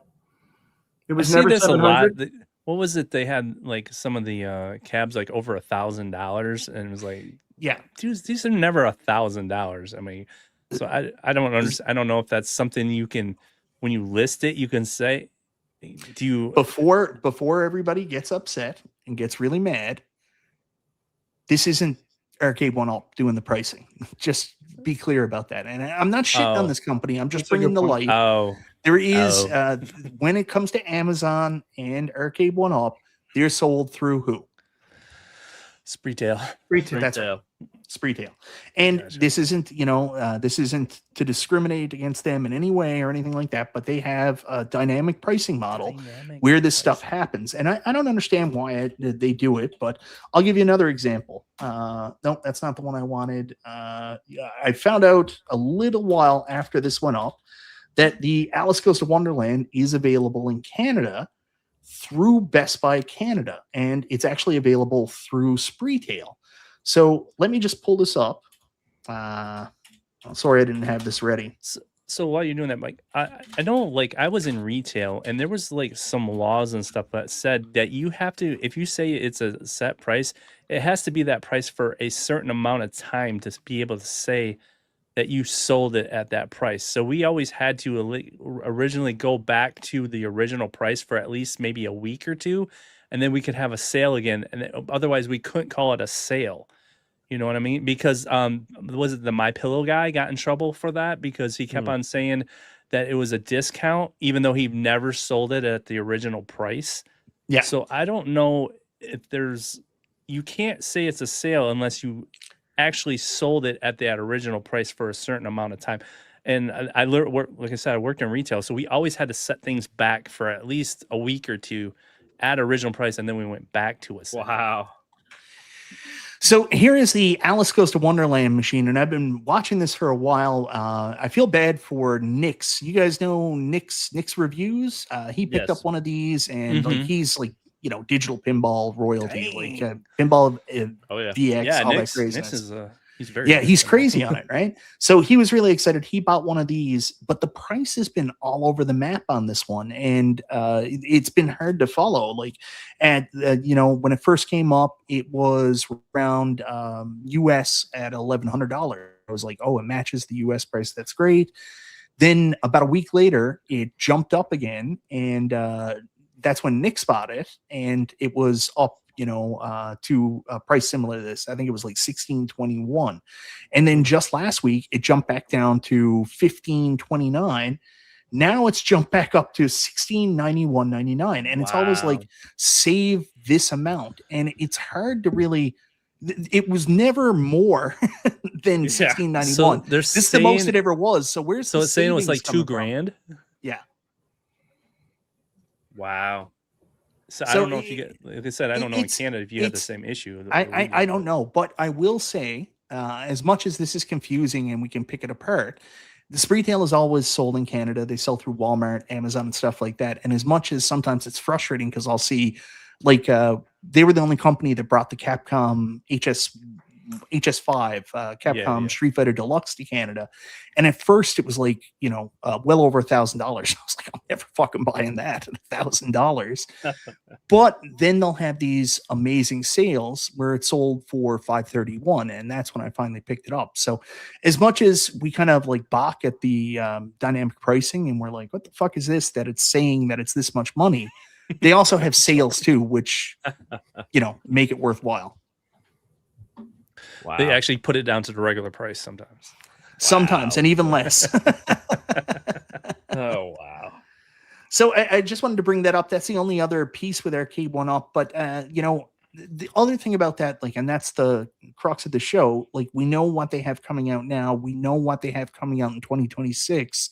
Speaker 5: It was
Speaker 4: I see
Speaker 5: never
Speaker 4: this a lot.
Speaker 5: $700.
Speaker 4: What was it? They had like some of the cabs like over $1,000, and it was like,
Speaker 3: yeah,
Speaker 4: dude, these are never $1,000. I mean, so I don't understand. I don't know if that's something you can, when you list it, you can say, do you
Speaker 3: before everybody gets upset and gets really mad? This isn't Arcade1up doing the pricing. Just be clear about that. And I'm not shitting on this company. I'm just bringing the light. There is when it comes to Amazon and Arcade1up, they're sold through who?
Speaker 4: Spreetail.
Speaker 3: That's right. Spreetail. And this isn't, this isn't to discriminate against them in any way or anything like that, but they have a dynamic pricing model where this stuff happens. And I don't understand why they do it, but I'll give you another example. No, that's not the one I wanted. I found out a little while after this went up that the Alice Goes to Wonderland is available in Canada through Best Buy Canada, and it's actually available through Spreetail. So let me just pull this up. Sorry, I didn't have this ready.
Speaker 4: So while you're doing that, Mike, I know, like, I was in retail, and there was like some laws and stuff that said that you have to, if you say it's a set price, it has to be that price for a certain amount of time to be able to say that you sold it at that price. So we always had to originally go back to the original price for at least maybe a week or two, and then we could have a sale again. And otherwise, we couldn't call it a sale. You know what I mean? Because was it the MyPillow guy got in trouble for that because he kept on saying that it was a discount, even though he never sold it at the original price.
Speaker 3: Yeah.
Speaker 4: So I don't know if you can't say it's a sale unless you actually sold it at that original price for a certain amount of time. And I learned, like I said, I worked in retail, so we always had to set things back for at least a week or two at original price, and then we went back to a sale.
Speaker 2: Wow.
Speaker 3: So here is the Alice Goes to Wonderland machine, and I've been watching this for a while. I feel bad for Nick's. You guys know Nick's Reviews? He picked up one of these, and like he's like, digital pinball royalty, like pinball VX, all that craziness.
Speaker 4: He's very
Speaker 3: he's crazy on it, right? So he was really excited. He bought one of these, but the price has been all over the map on this one, and it's been hard to follow. Like, at when it first came up, it was around US at $1,100. I was like, oh, it matches the US price. That's great. Then about a week later, it jumped up again, and that's when Nick bought it, and it was up, to a price similar to this. I think it was like $1,621. And then just last week, it jumped back down to $1,529. Now it's jumped back up to $1,691.99. And it's always like, save this amount. And it's hard to really, it was never more than $1,691.
Speaker 4: So
Speaker 3: this is the most it ever was. So where's
Speaker 4: so
Speaker 3: the
Speaker 4: it's saying it was like
Speaker 3: $2,000? Yeah.
Speaker 4: Wow. So I don't know if you get, like I said, I don't know in Canada if you have the same issue.
Speaker 3: I don't know, but I will say, as much as this is confusing and we can pick it apart, the Spreetail is always sold in Canada. They sell through Walmart, Amazon, and stuff like that. And as much as sometimes it's frustrating because I'll see, like, they were the only company that brought the Capcom HS5, Capcom Street Fighter Deluxe to Canada. And at first it was like, well over $1,000. I was like, I'm never fucking buying that at $1,000. But then they'll have these amazing sales where it's sold for $531. And that's when I finally picked it up. So as much as we kind of like balk at the dynamic pricing and we're like, what the fuck is this, that it's saying that it's this much money, they also have sales too, which, make it worthwhile.
Speaker 4: Wow. They actually put it down to the regular price sometimes.
Speaker 3: Sometimes, and even less.
Speaker 2: Oh, wow.
Speaker 3: So I just wanted to bring that up. That's the only other piece with Arcade1up. But, the other thing about that, like, and that's the crux of the show, like, we know what they have coming out now. We know what they have coming out in 2026.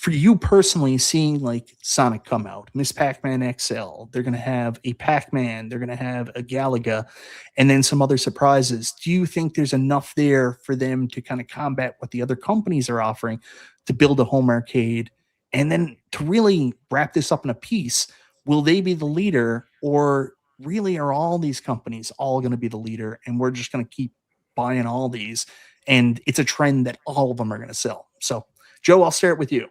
Speaker 3: for you personally, seeing like Sonic come out, Miss Pac-Man XL, they're going to have a Pac-Man, they're going to have a Galaga, and then some other surprises. Do you think there's enough there for them to kind of combat what the other companies are offering to build a home arcade? And then to really wrap this up in a piece, will they be the leader, or really are all these companies all going to be the leader and we're just going to keep buying all these? And it's a trend that all of them are going to sell. So, Joe, I'll start with you.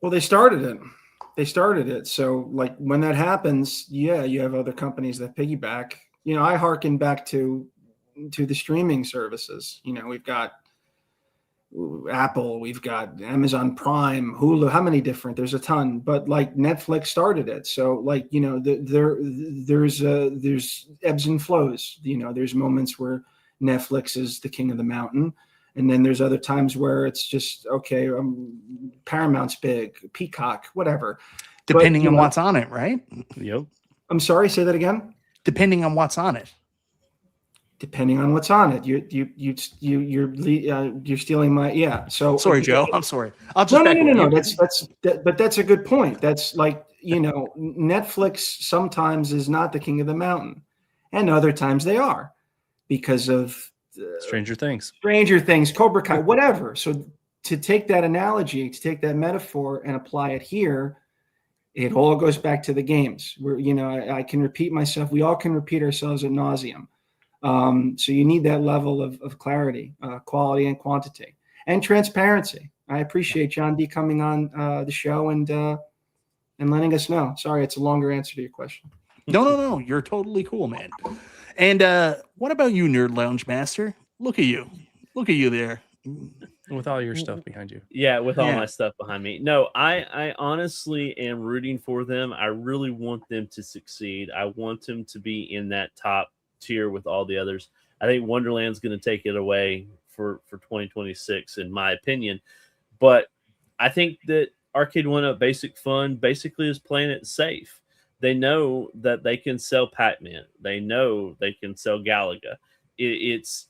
Speaker 5: Well, they started it. So like when that happens, yeah, you have other companies that piggyback. You know, I hearken back to the streaming services. You know, we've got Apple, we've got Amazon Prime, Hulu, how many different? There's a ton, but like Netflix started it. So like, you know, there's ebbs and flows. You know, there's moments where Netflix is the king of the mountain. And then there's other times where it's just, okay, Paramount's big, Peacock, whatever.
Speaker 3: Depending on what's on it, right?
Speaker 4: Yep.
Speaker 5: I'm sorry, say that again?
Speaker 3: Depending on what's on it.
Speaker 5: Depending on what's on it. You're stealing my, yeah. So
Speaker 3: sorry, Joe. I'm sorry. I'll just
Speaker 5: no. But that's a good point. That's like, you know, Netflix sometimes is not the king of the mountain, and other times they are because of
Speaker 4: Stranger Things,
Speaker 5: Cobra Kai, whatever. So to take that analogy, to take that metaphor and apply it here, it all goes back to the games where, you know, I can repeat myself. We all can repeat ourselves ad nauseum. So you need that level of clarity, quality and quantity, and transparency. I appreciate John D coming on the show and letting us know. Sorry, it's a longer answer to your question.
Speaker 3: No. You're totally cool, man. And what about you, Nerd Lounge Master? Look at you there.
Speaker 4: with all your stuff behind you.
Speaker 2: Yeah, with all my stuff behind me. No, I honestly am rooting for them. I really want them to succeed. I want them to be in that top tier with all the others. I think Wonderland's going to take it away for 2026, in my opinion. But I think that Arcade1up Basic Fun basically is playing it safe. They know that they can sell Pac-Man. They know they can sell Galaga. It's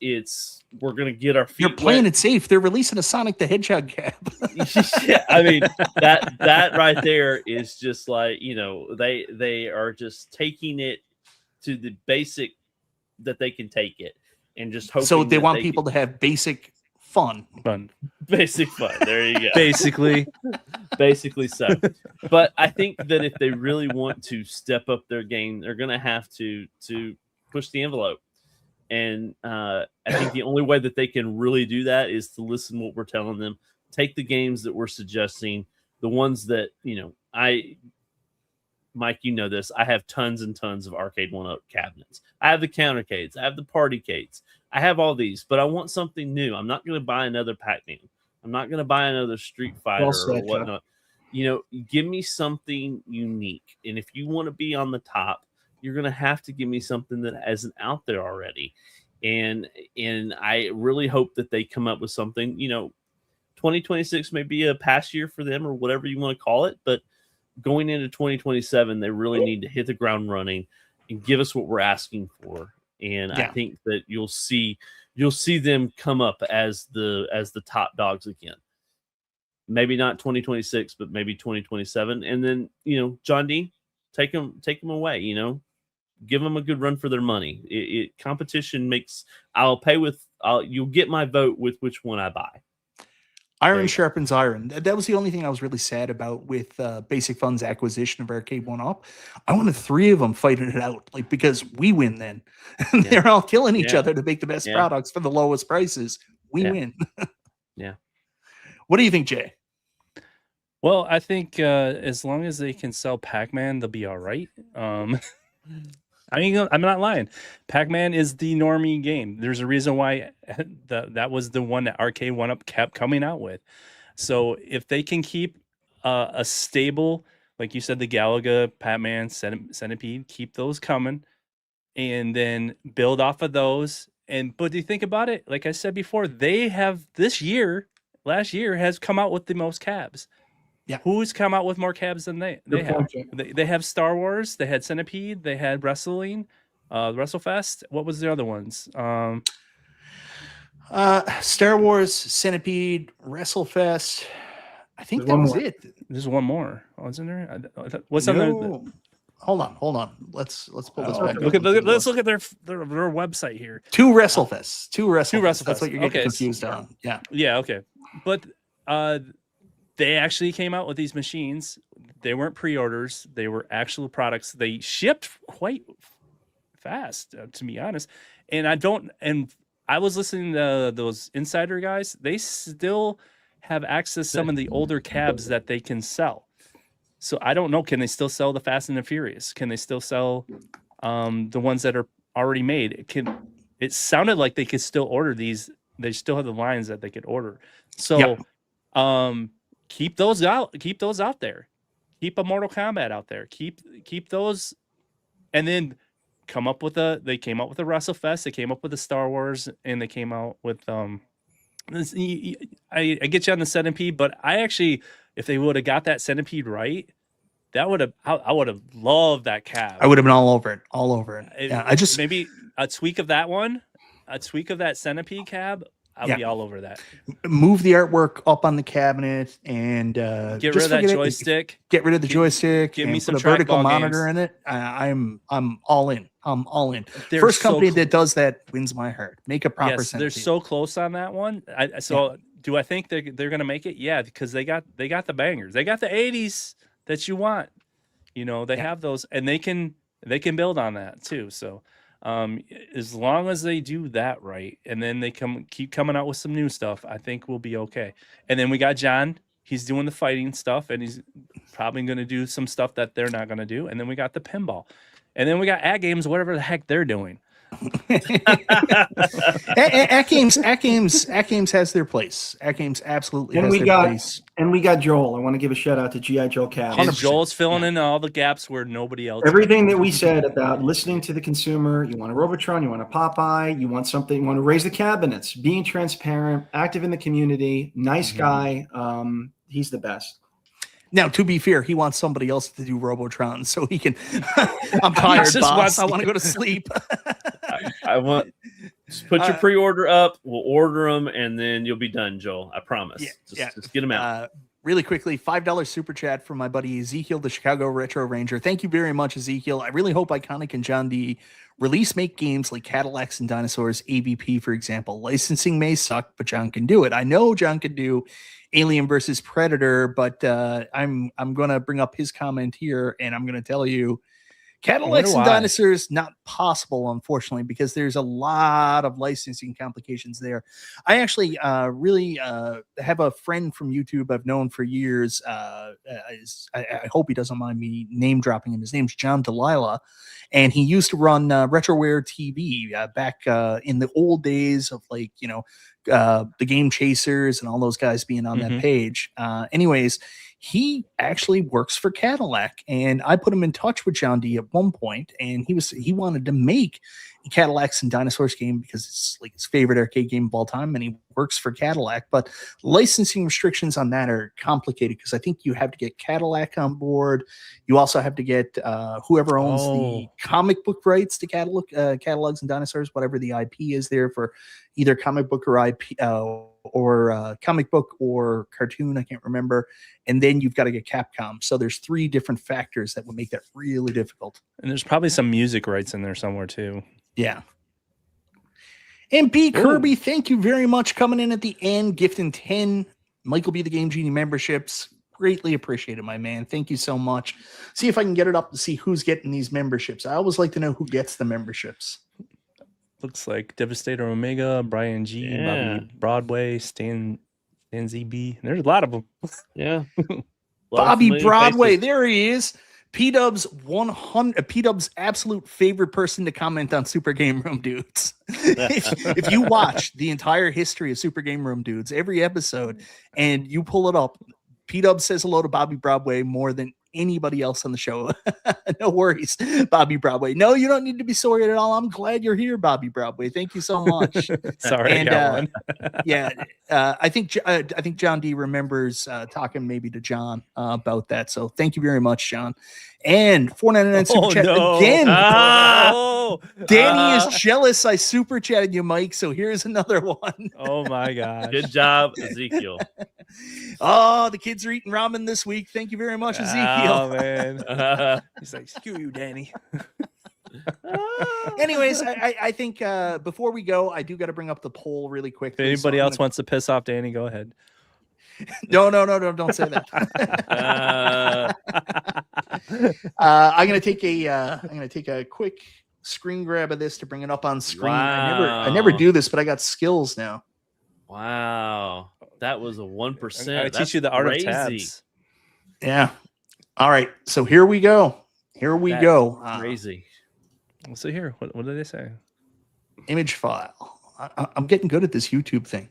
Speaker 2: we're gonna get our feet.
Speaker 3: You're playing it safe. They're releasing a Sonic the Hedgehog cab.
Speaker 2: Yeah, I mean that right there is just like, you know, they are just taking it to the basic that they can take it, and just hoping.
Speaker 3: So they want people to have basic fun.
Speaker 2: Basic fun. There you go.
Speaker 4: Basically
Speaker 2: So. But I think that if they really want to step up their game, they're going to have to push the envelope. And I think the only way that they can really do that is to listen to what we're telling them. Take the games that we're suggesting, the ones that, you know, Mike, you know this. I have tons and tons of Arcade1up cabinets. I have the countercades. I have the partycades. I have all these, but I want something new. I'm not going to buy another Pac-Man. I'm not going to buy another Street Fighter or whatnot. You know, give me something unique. And if you want to be on the top, you're going to have to give me something that isn't out there already. And I really hope that they come up with something. You know, 2026 may be a pass year for them or whatever you want to call it, but going into 2027, they really need to hit the ground running and give us what we're asking for. And I think that you'll see them come up as the top dogs again. Maybe not 2026, but maybe 2027. And then, you know, John D, take them away, you know, give them a good run for their money. Competition makes, you'll get my vote with which one I buy.
Speaker 3: Iron sharpens iron. That was the only thing I was really sad about with Basic Fun's acquisition of Arcade1up. I wanted 3 of them fighting it out, like, because we win then. They're all killing each other to make the best products for the lowest prices. We win.
Speaker 2: Yeah.
Speaker 3: What do you think, Jay?
Speaker 4: Well, I think as long as they can sell Pac-Man, they'll be all right. I mean, I'm not lying. Pac-Man is the normie game. There's a reason why that was the one that Arcade1up kept coming out with. So if they can keep a stable, like you said, the Galaga, Pac-Man, Centipede, keep those coming, and then build off of those. But do you think about it? Like I said before, they have last year has come out with the most cabs.
Speaker 3: Yeah.
Speaker 4: Who's come out with more cabs than they have? They have Star Wars, they had Centipede, they had Wrestling, WrestleFest. What was the other ones?
Speaker 3: Star Wars, Centipede, WrestleFest. I think
Speaker 5: There's
Speaker 3: that
Speaker 5: one
Speaker 3: was
Speaker 5: more.
Speaker 3: it.
Speaker 4: There's one more. Oh, isn't there? What's on the?
Speaker 3: No. Hold on. Let's pull this
Speaker 4: Oh,
Speaker 3: back.
Speaker 4: let's look at their website here.
Speaker 3: Two WrestleFests. Two WrestleFests.
Speaker 4: WrestleFests.
Speaker 3: That's what you're getting
Speaker 4: Okay.
Speaker 3: confused on. Yeah.
Speaker 4: Yeah, okay. But they actually came out with these machines. They weren't pre-orders. They were actual products. They shipped quite fast, to be honest. And I was listening to those insider guys. They still have access to some of the older cabs that they can sell. So I don't know. Can they still sell the Fast and the Furious? Can they still sell the ones that are already made? It sounded like they could still order these. They still have the lines that they could order. So keep those out. Keep those out there. Keep a Mortal Kombat out there. Keep those, and then come up with they came up with a WrestleFest. They came up with a Star Wars, and they came out with I get you on the Centipede, but I actually, if they would have got that Centipede right, I would have loved that cab.
Speaker 3: I would have been all over it. Yeah, I just
Speaker 4: maybe a tweak of that one, a tweak of that Centipede cab. I'll be all over that.
Speaker 3: Move the artwork up on the cabinet and
Speaker 4: get rid of that joystick.
Speaker 3: Get rid of the joystick.
Speaker 4: Give me some
Speaker 3: put a vertical
Speaker 4: trackball
Speaker 3: monitor in it. I'm all in. I'm all in.
Speaker 4: They're
Speaker 3: First
Speaker 4: so
Speaker 3: company that does that wins my heart. Make a proper
Speaker 4: Yes, they're
Speaker 3: Centipede.
Speaker 4: so close on that one. Do I think they're going to make it? Yeah, because they got the bangers. They got the 80s that you want. They have those, and they can build on that too. So as long as they do that right, and then they keep coming out with some new stuff, I think we'll be okay. And then we got John. He's doing the fighting stuff, and he's probably going to do some stuff that they're not going to do. And then we got the pinball, and then we got At Games, whatever the heck they're doing.
Speaker 3: At Games has their place. At Games absolutely has their place.
Speaker 5: And we got Joel. I want to give a shout out to G.I. Joe Cabs.
Speaker 4: And Joel's filling in all the gaps where nobody else.
Speaker 5: Everything that we said about listening to the consumer. You want a Robotron, you want a Popeye, you want something, you want to raise the cabinets, being transparent, active in the community, nice guy. He's the best.
Speaker 3: Now, to be fair, he wants somebody else to do Robotron so he can. I'm tired, boss. I want to go to sleep.
Speaker 2: I want just put your pre-order up. We'll order them, and then you'll be done, Joel. I promise. Just get them out.
Speaker 3: Really quickly, $5 super chat from my buddy Ezekiel, the Chicago Retro Ranger. Thank you very much, Ezekiel. I really hope Iconic and John D make games like Cadillacs and Dinosaurs, AVP, for example. Licensing may suck, but John can do it. I know John can do Alien versus Predator, but I'm going to bring up his comment here, and I'm going to tell you, Cadillacs and Dinosaurs, not possible, unfortunately, because there's a lot of licensing complications there. I actually really have a friend from YouTube I've known for years. I hope he doesn't mind me name dropping him. His name's John Delilah, and he used to run RetroWare TV back in the old days of the Game Chasers and all those guys being on that page. Anyways, he actually works for Cadillac, and I put him in touch with John D at one point, and he wanted to make a Cadillacs and Dinosaurs game because it's like his favorite arcade game of all time, and he works for Cadillac. But licensing restrictions on that are complicated because I think you have to get Cadillac on board. You also have to get whoever owns the comic book rights to Cadillacs and Dinosaurs, whatever the IP is there for either comic book or IP or comic book or cartoon. I can't remember. And then you've got to get Capcom. So there's 3 different factors that would make that really difficult.
Speaker 4: And there's probably some music rights in there somewhere too.
Speaker 3: Yeah. And B. Kirby, thank you very much coming in at the end, gifting 10 Michael B. the Game Genie memberships. Greatly appreciated, my man. Thank you so much. See if I can get it up to see who's getting these memberships. I always like to know who gets the memberships.
Speaker 4: Looks like Devastator Omega, Brian G, Bobby Broadway, Stan ZB. There's a lot of them.
Speaker 2: Yeah.
Speaker 3: Bobby Broadway, faces. There he is. P-Dub's P-Dub's absolute favorite person to comment on Super Game Room Dudes. if you watch the entire history of Super Game Room Dudes, every episode, and you pull it up, P-Dub says hello to Bobby Broadway more than anybody else on the show. No worries, Bobby Broadway. No, you don't need to be sorry at all. I'm glad you're here, Bobby Broadway. Thank you so much.
Speaker 4: Sorry,
Speaker 3: and, I think John D remembers talking maybe to John about that. So thank you very much, John. And $4.99 super chat again. Danny is jealous. I super chatted you, Mike. So here's another one.
Speaker 4: Oh my God.
Speaker 2: Good job, Ezekiel.
Speaker 3: Oh, the kids are eating ramen this week. Thank you very much, Ezekiel.
Speaker 4: Oh man. He's like, screw you, Danny.
Speaker 3: Anyways, I think before we go, I do got to bring up the poll really quick.
Speaker 4: If anybody else wants to piss off Danny, go ahead.
Speaker 3: No, don't say that. I'm gonna take a quick screen grab of this to bring it up on screen. I never do this, but I got skills now.
Speaker 2: Wow, that was a 1%.
Speaker 4: I teach you the art of tabs.
Speaker 3: Yeah. All right. So here we go.
Speaker 2: Crazy.
Speaker 4: So here, what did they say?
Speaker 3: Image file. I'm getting good at this YouTube thing.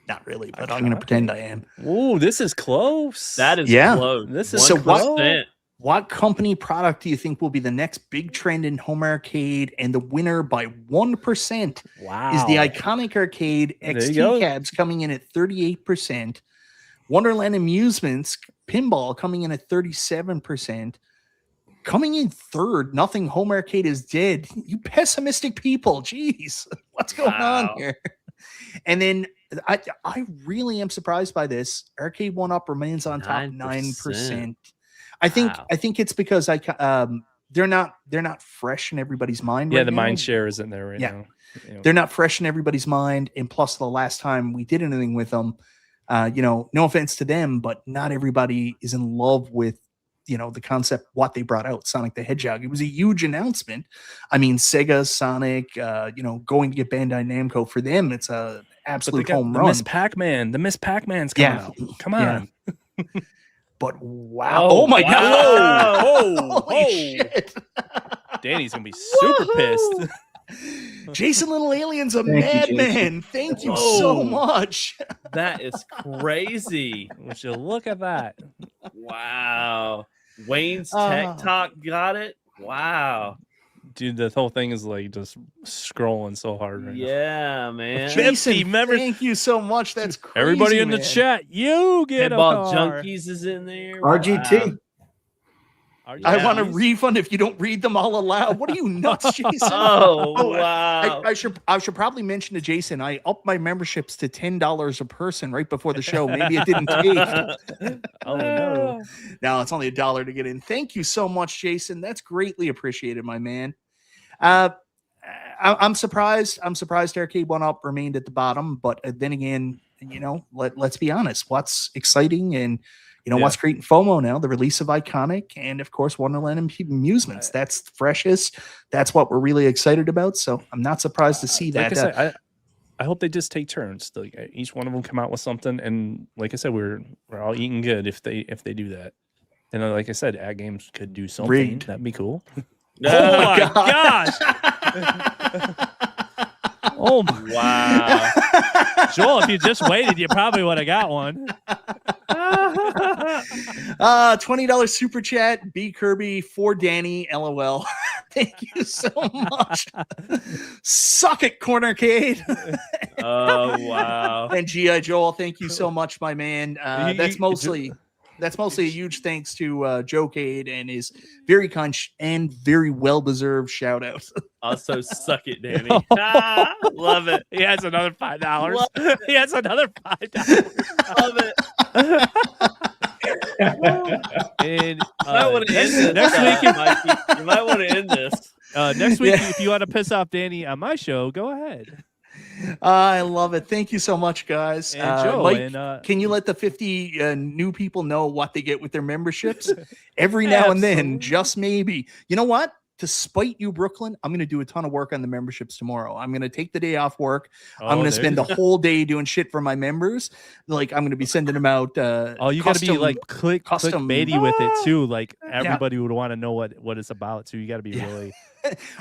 Speaker 3: Not really, but I'm going to pretend I am.
Speaker 4: Ooh, this is close.
Speaker 2: That is close.
Speaker 4: This is
Speaker 3: so
Speaker 2: 1%.
Speaker 3: What company product do you think will be the next big trend in home arcade? And the winner by 1% is the iconic arcade XT cabs coming in at 38%. Wonderland Amusements Pinball coming in at 37%. Coming in third, Nothing Home Arcade is Dead. You pessimistic people. Jeez, what's going on here? And then I really am surprised by this. Arcade1up remains on top 9%. I think it's because they're not fresh in everybody's mind.
Speaker 4: Yeah,
Speaker 3: right
Speaker 4: the
Speaker 3: now.
Speaker 4: mind share isn't there right now. Yeah.
Speaker 3: They're not fresh in everybody's mind. And plus, the last time we did anything with them, no offense to them, but not everybody is in love with the concept, what they brought out, Sonic the Hedgehog. It was a huge announcement. I mean, Sega, Sonic, going to get Bandai Namco, for them, it's a absolute home run.
Speaker 4: Miss Pac-Man. The Miss Pac-Man's coming out. Come on.
Speaker 3: Yeah. But wow. Oh my God. Holy shit.
Speaker 4: Danny's going to be super pissed.
Speaker 3: Jason Little Alien's a madman. Thank you so much.
Speaker 2: That is crazy.
Speaker 4: Would you look at that?
Speaker 2: Wow. Wayne's Tech Talk got it. Wow.
Speaker 4: Dude, the whole thing is like just scrolling so hard right now.
Speaker 2: Yeah, man.
Speaker 3: Jason, thank you so much. That's crazy.
Speaker 4: Everybody in the chat, you get
Speaker 2: Pinball
Speaker 4: a car.
Speaker 2: Junkies is in there.
Speaker 5: RGT.
Speaker 2: Wow.
Speaker 3: I want a refund if you don't read them all aloud. What are you nuts, Jason?
Speaker 2: Wow.
Speaker 3: I should probably mention to Jason, I upped my memberships to $10 a person right before the show. Maybe it didn't take.
Speaker 4: Oh no.
Speaker 3: No, it's only $1 to get in. Thank you so much, Jason. That's greatly appreciated, my man. I'm surprised. Arcade1up remained at the bottom, but then again, let's be honest. What's exciting and what's creating FOMO now? The release of Iconic and, of course, Wonderland Amusements. That's the freshest. That's what we're really excited about. So I'm not surprised to see that.
Speaker 4: Like I said, I hope they just take turns. Like, each one of them come out with something, and like I said, we're all eating good if they do that. And like I said, Ad Games could do something.
Speaker 3: Rigged.
Speaker 4: That'd be cool.
Speaker 3: Oh my
Speaker 4: gosh! Oh my.
Speaker 2: Wow.
Speaker 4: Joel, if you just waited, you probably would have got one.
Speaker 3: $20 super chat, B Kirby for Danny, LOL. Thank you so much. Suck it, Cornercade.
Speaker 2: Oh wow.
Speaker 3: And G.I. Joel, thank you so much, my man. That's mostly a huge thanks to Joecade and his very kind and very well-deserved shout out.
Speaker 2: Also, suck it, Danny. Love it.
Speaker 4: He has another $5. He has another $5.
Speaker 2: Love it.
Speaker 4: And,
Speaker 2: You might want to end this.
Speaker 4: next week,
Speaker 2: Mikey. You might want to end this.
Speaker 4: Next week, if you want to piss off Danny on my show, go ahead.
Speaker 3: I love it. Thank you so much, guys.
Speaker 4: And Joe,
Speaker 3: Mike, can you let the 50 new people know what they get with their memberships? Every now and then, just maybe. You know what? To spite you, Brooklyn, I'm going to do a ton of work on the memberships tomorrow. I'm going to take the day off work. I'm going to spend the whole day doing shit for my members. Like, I'm going to be sending them out.
Speaker 4: You got to be like clickbaity with it too. Like, everybody would want to know what it's about. So you got to be really.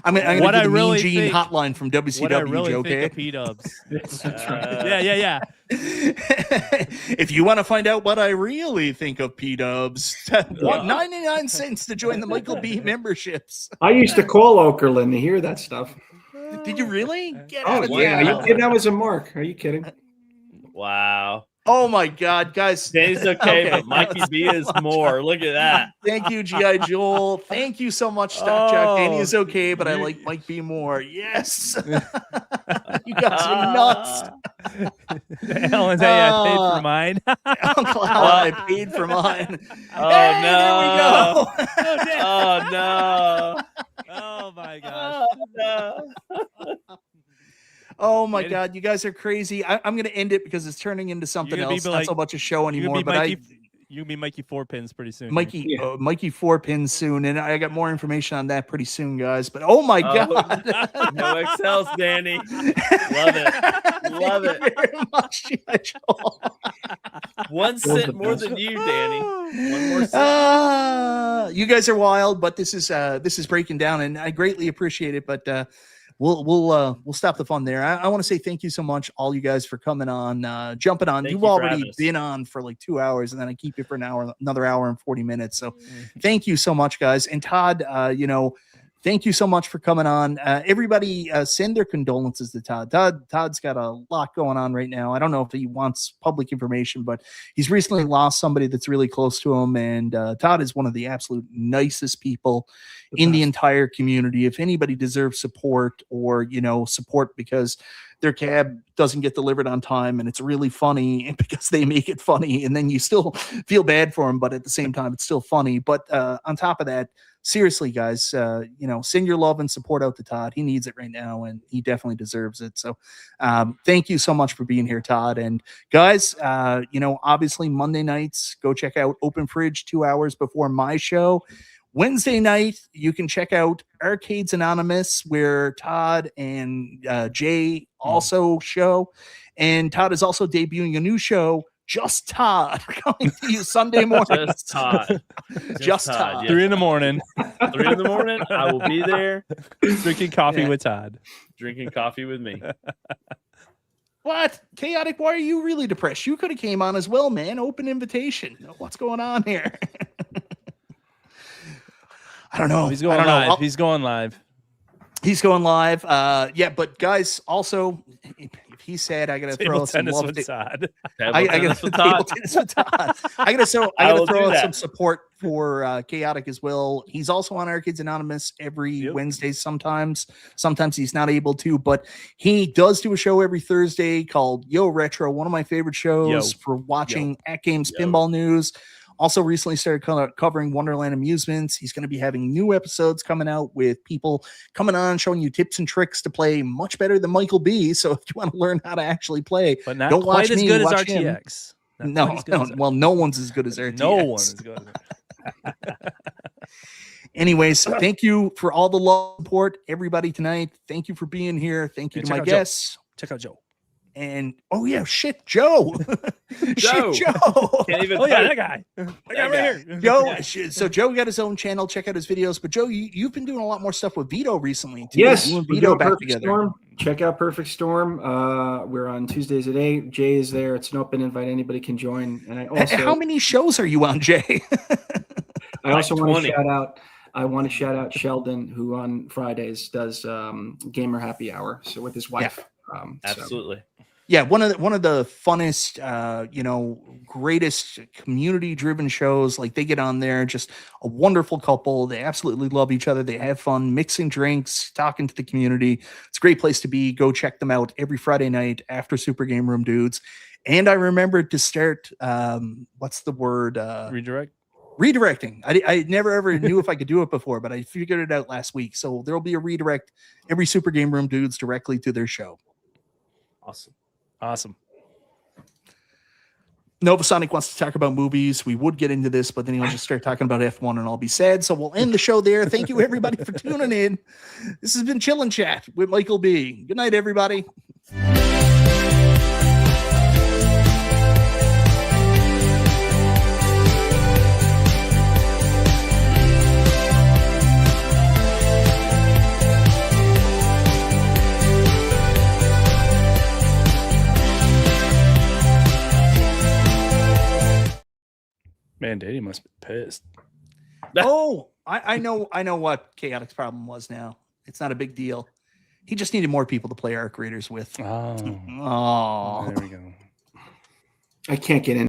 Speaker 3: I'm going to do the Mean Gene hotline from WCW.
Speaker 4: What I really
Speaker 3: Joe,
Speaker 4: think of P-dubs. Yeah.
Speaker 3: If you want to find out what I really think of P-dubs, 99 cents to join the Michael B memberships.
Speaker 5: I used to call Okerlund to hear that stuff.
Speaker 3: Did you really?
Speaker 5: Are you kidding? That was a mark. Are you kidding?
Speaker 2: Wow.
Speaker 3: Oh my God, guys.
Speaker 2: Danny's okay, but Mikey B is more. Look at that.
Speaker 3: Thank you, G.I. Joel. Thank you so much, Stock Chuck. Danny is okay, but I like Mike B more. Yes. You guys are nuts.
Speaker 4: Alan, I paid for mine.
Speaker 3: Uncle Alan, I paid for mine.
Speaker 2: Oh
Speaker 3: Hey,
Speaker 2: no!
Speaker 3: there we go.
Speaker 2: Oh no!
Speaker 4: Oh my gosh.
Speaker 2: Oh, no.
Speaker 3: Oh my God, you guys are crazy. I'm going to end it because it's turning into something
Speaker 4: gonna be
Speaker 3: else. Not
Speaker 4: like-
Speaker 3: so much a show
Speaker 4: You
Speaker 3: anymore.
Speaker 4: can be
Speaker 3: But
Speaker 4: Mikey. You can be Mikey 4 pins pretty soon.
Speaker 3: Mikey,
Speaker 5: Yeah.
Speaker 3: Mikey 4 pins soon, and I got more information on that pretty soon, guys. But oh my
Speaker 2: Oh,
Speaker 3: God,
Speaker 2: no excels, Danny. Love it. Love
Speaker 3: Thank
Speaker 2: it.
Speaker 3: you very much, Mitchell.
Speaker 2: 1 cent more than you, Danny. One more cent.
Speaker 3: You guys are wild, but this is breaking down, and I greatly appreciate it. But we'll stop the fun there. I want to say thank you so much, all you guys, for coming on, jumping on.
Speaker 2: Thank
Speaker 3: You've
Speaker 2: you for
Speaker 3: already
Speaker 2: having us.
Speaker 3: been on for like 2 hours, and then I keep you for another hour and 40 minutes. So thank you so much, guys. And Todd, thank you so much for coming on. Everybody, send their condolences to Todd. Todd's got a lot going on right now. I don't know if he wants public information, but he's recently lost somebody that's really close to him. And Todd is one of the absolute nicest people in the entire community. If anybody deserves support or, support because their cab doesn't get delivered on time and it's really funny because they make it funny, and then you still feel bad for them, but at the same time, it's still funny. But on top of that, seriously, guys, send your love and support out to Todd. He needs it right now, and he definitely deserves it. So thank you so much for being here, Todd. And guys, obviously Monday nights, go check out Open Fridge 2 hours before my show. Wednesday night, you can check out Arcades Anonymous, where Todd and Jay also show. And Todd is also debuting a new show, Just Todd, coming to you Sunday morning.
Speaker 2: Just Todd.
Speaker 3: Just Todd.
Speaker 2: Yeah.
Speaker 4: 3 in the morning,
Speaker 2: 3 in the morning. I will be there
Speaker 4: drinking coffee
Speaker 3: Yeah.
Speaker 4: with Todd.
Speaker 2: drinking coffee with me.
Speaker 3: What? Chaotic, why are you really depressed? You could have came on as well, man. Open invitation. What's going on here? I don't know.
Speaker 4: He's
Speaker 3: I
Speaker 4: going
Speaker 3: don't know.
Speaker 4: live. He's going live.
Speaker 3: He's going live. Yeah, but guys, also, if he's sad, I gotta throw
Speaker 4: Table
Speaker 3: out some
Speaker 4: tennis
Speaker 3: love.
Speaker 4: with Todd.
Speaker 3: I gotta
Speaker 2: Tennis with
Speaker 3: table
Speaker 2: Todd.
Speaker 3: tennis with Todd. I gotta
Speaker 2: I will
Speaker 3: throw
Speaker 2: do
Speaker 3: out
Speaker 2: that.
Speaker 3: some support for Chaotic as well. He's also on Arcades Anonymous every
Speaker 4: Yep.
Speaker 3: Wednesday. Sometimes he's not able to, but he does do a show every Thursday called Yo Retro, one of my favorite shows for watching at Games
Speaker 2: Yo.
Speaker 3: Pinball News. Also recently started covering Wonderland Amusements. He's going to be having new episodes coming out with people coming on, showing you tips and tricks to play much better than Michael B. So if you want to learn how to actually play,
Speaker 4: But not
Speaker 3: don't
Speaker 4: quite
Speaker 3: watch
Speaker 4: as
Speaker 3: me,
Speaker 4: good as
Speaker 3: watch him.
Speaker 4: RTX. Not
Speaker 3: No,
Speaker 4: quite as good as
Speaker 3: well, no one's as good as RTX.
Speaker 4: No one is good.
Speaker 3: Anyways, thank you for all the love and support, everybody tonight. Thank you for being here. Thank you
Speaker 4: And
Speaker 3: to
Speaker 4: check
Speaker 3: my
Speaker 4: out Joe.
Speaker 3: guests.
Speaker 4: Check out Joe.
Speaker 3: And oh yeah, shit, Joe.
Speaker 2: Joe.
Speaker 3: Shit, Joe.
Speaker 2: Can't even
Speaker 4: Oh yeah,
Speaker 2: vote.
Speaker 4: that guy. That guy
Speaker 2: That
Speaker 4: right
Speaker 2: guy.
Speaker 4: here.
Speaker 3: Joe, so Joe got his own channel. Check out his videos. But Joe, you've been doing a lot more stuff with Vito recently too.
Speaker 5: Yes,
Speaker 3: You and
Speaker 5: we're
Speaker 3: Vito
Speaker 5: doing
Speaker 3: back
Speaker 5: Perfect
Speaker 3: together.
Speaker 5: Storm. Check out Perfect Storm. We're on Tuesdays at 8. Jay is there. It's an open invite. Anybody can join. And I also
Speaker 3: How many shows are you on, Jay?
Speaker 5: I also
Speaker 2: Like
Speaker 5: want
Speaker 2: 20.
Speaker 5: to shout out. I want to shout out Sheldon, who on Fridays does Gamer Happy Hour. So with his wife. So-
Speaker 2: Absolutely.
Speaker 3: Yeah, one of the funnest, greatest community-driven shows. Like they get on there, just a wonderful couple. They absolutely love each other. They have fun, mixing drinks, talking to the community. It's a great place to be. Go check them out every Friday night after Super Game Room Dudes. And I remembered to start. What's the word?
Speaker 4: Redirect.
Speaker 3: Redirecting. I never ever knew if I could do it before, but I figured it out last week. So there'll be a redirect every Super Game Room Dudes directly to their show.
Speaker 4: Awesome.
Speaker 3: Novasonic wants to talk about movies. We would get into this, but then he'll just start talking about F1 and I'll be sad. So we'll end the show there. Thank you, everybody, for tuning in. This has been Chillin' Chat with Michael B. Good night, everybody.
Speaker 4: Man, Daddy must be pissed.
Speaker 3: Oh, I know what Chaotic's problem was now. It's not a big deal. He just needed more people to play Arc Raiders with.
Speaker 4: Oh,
Speaker 3: Oh.
Speaker 4: there we go.
Speaker 5: I can't get in.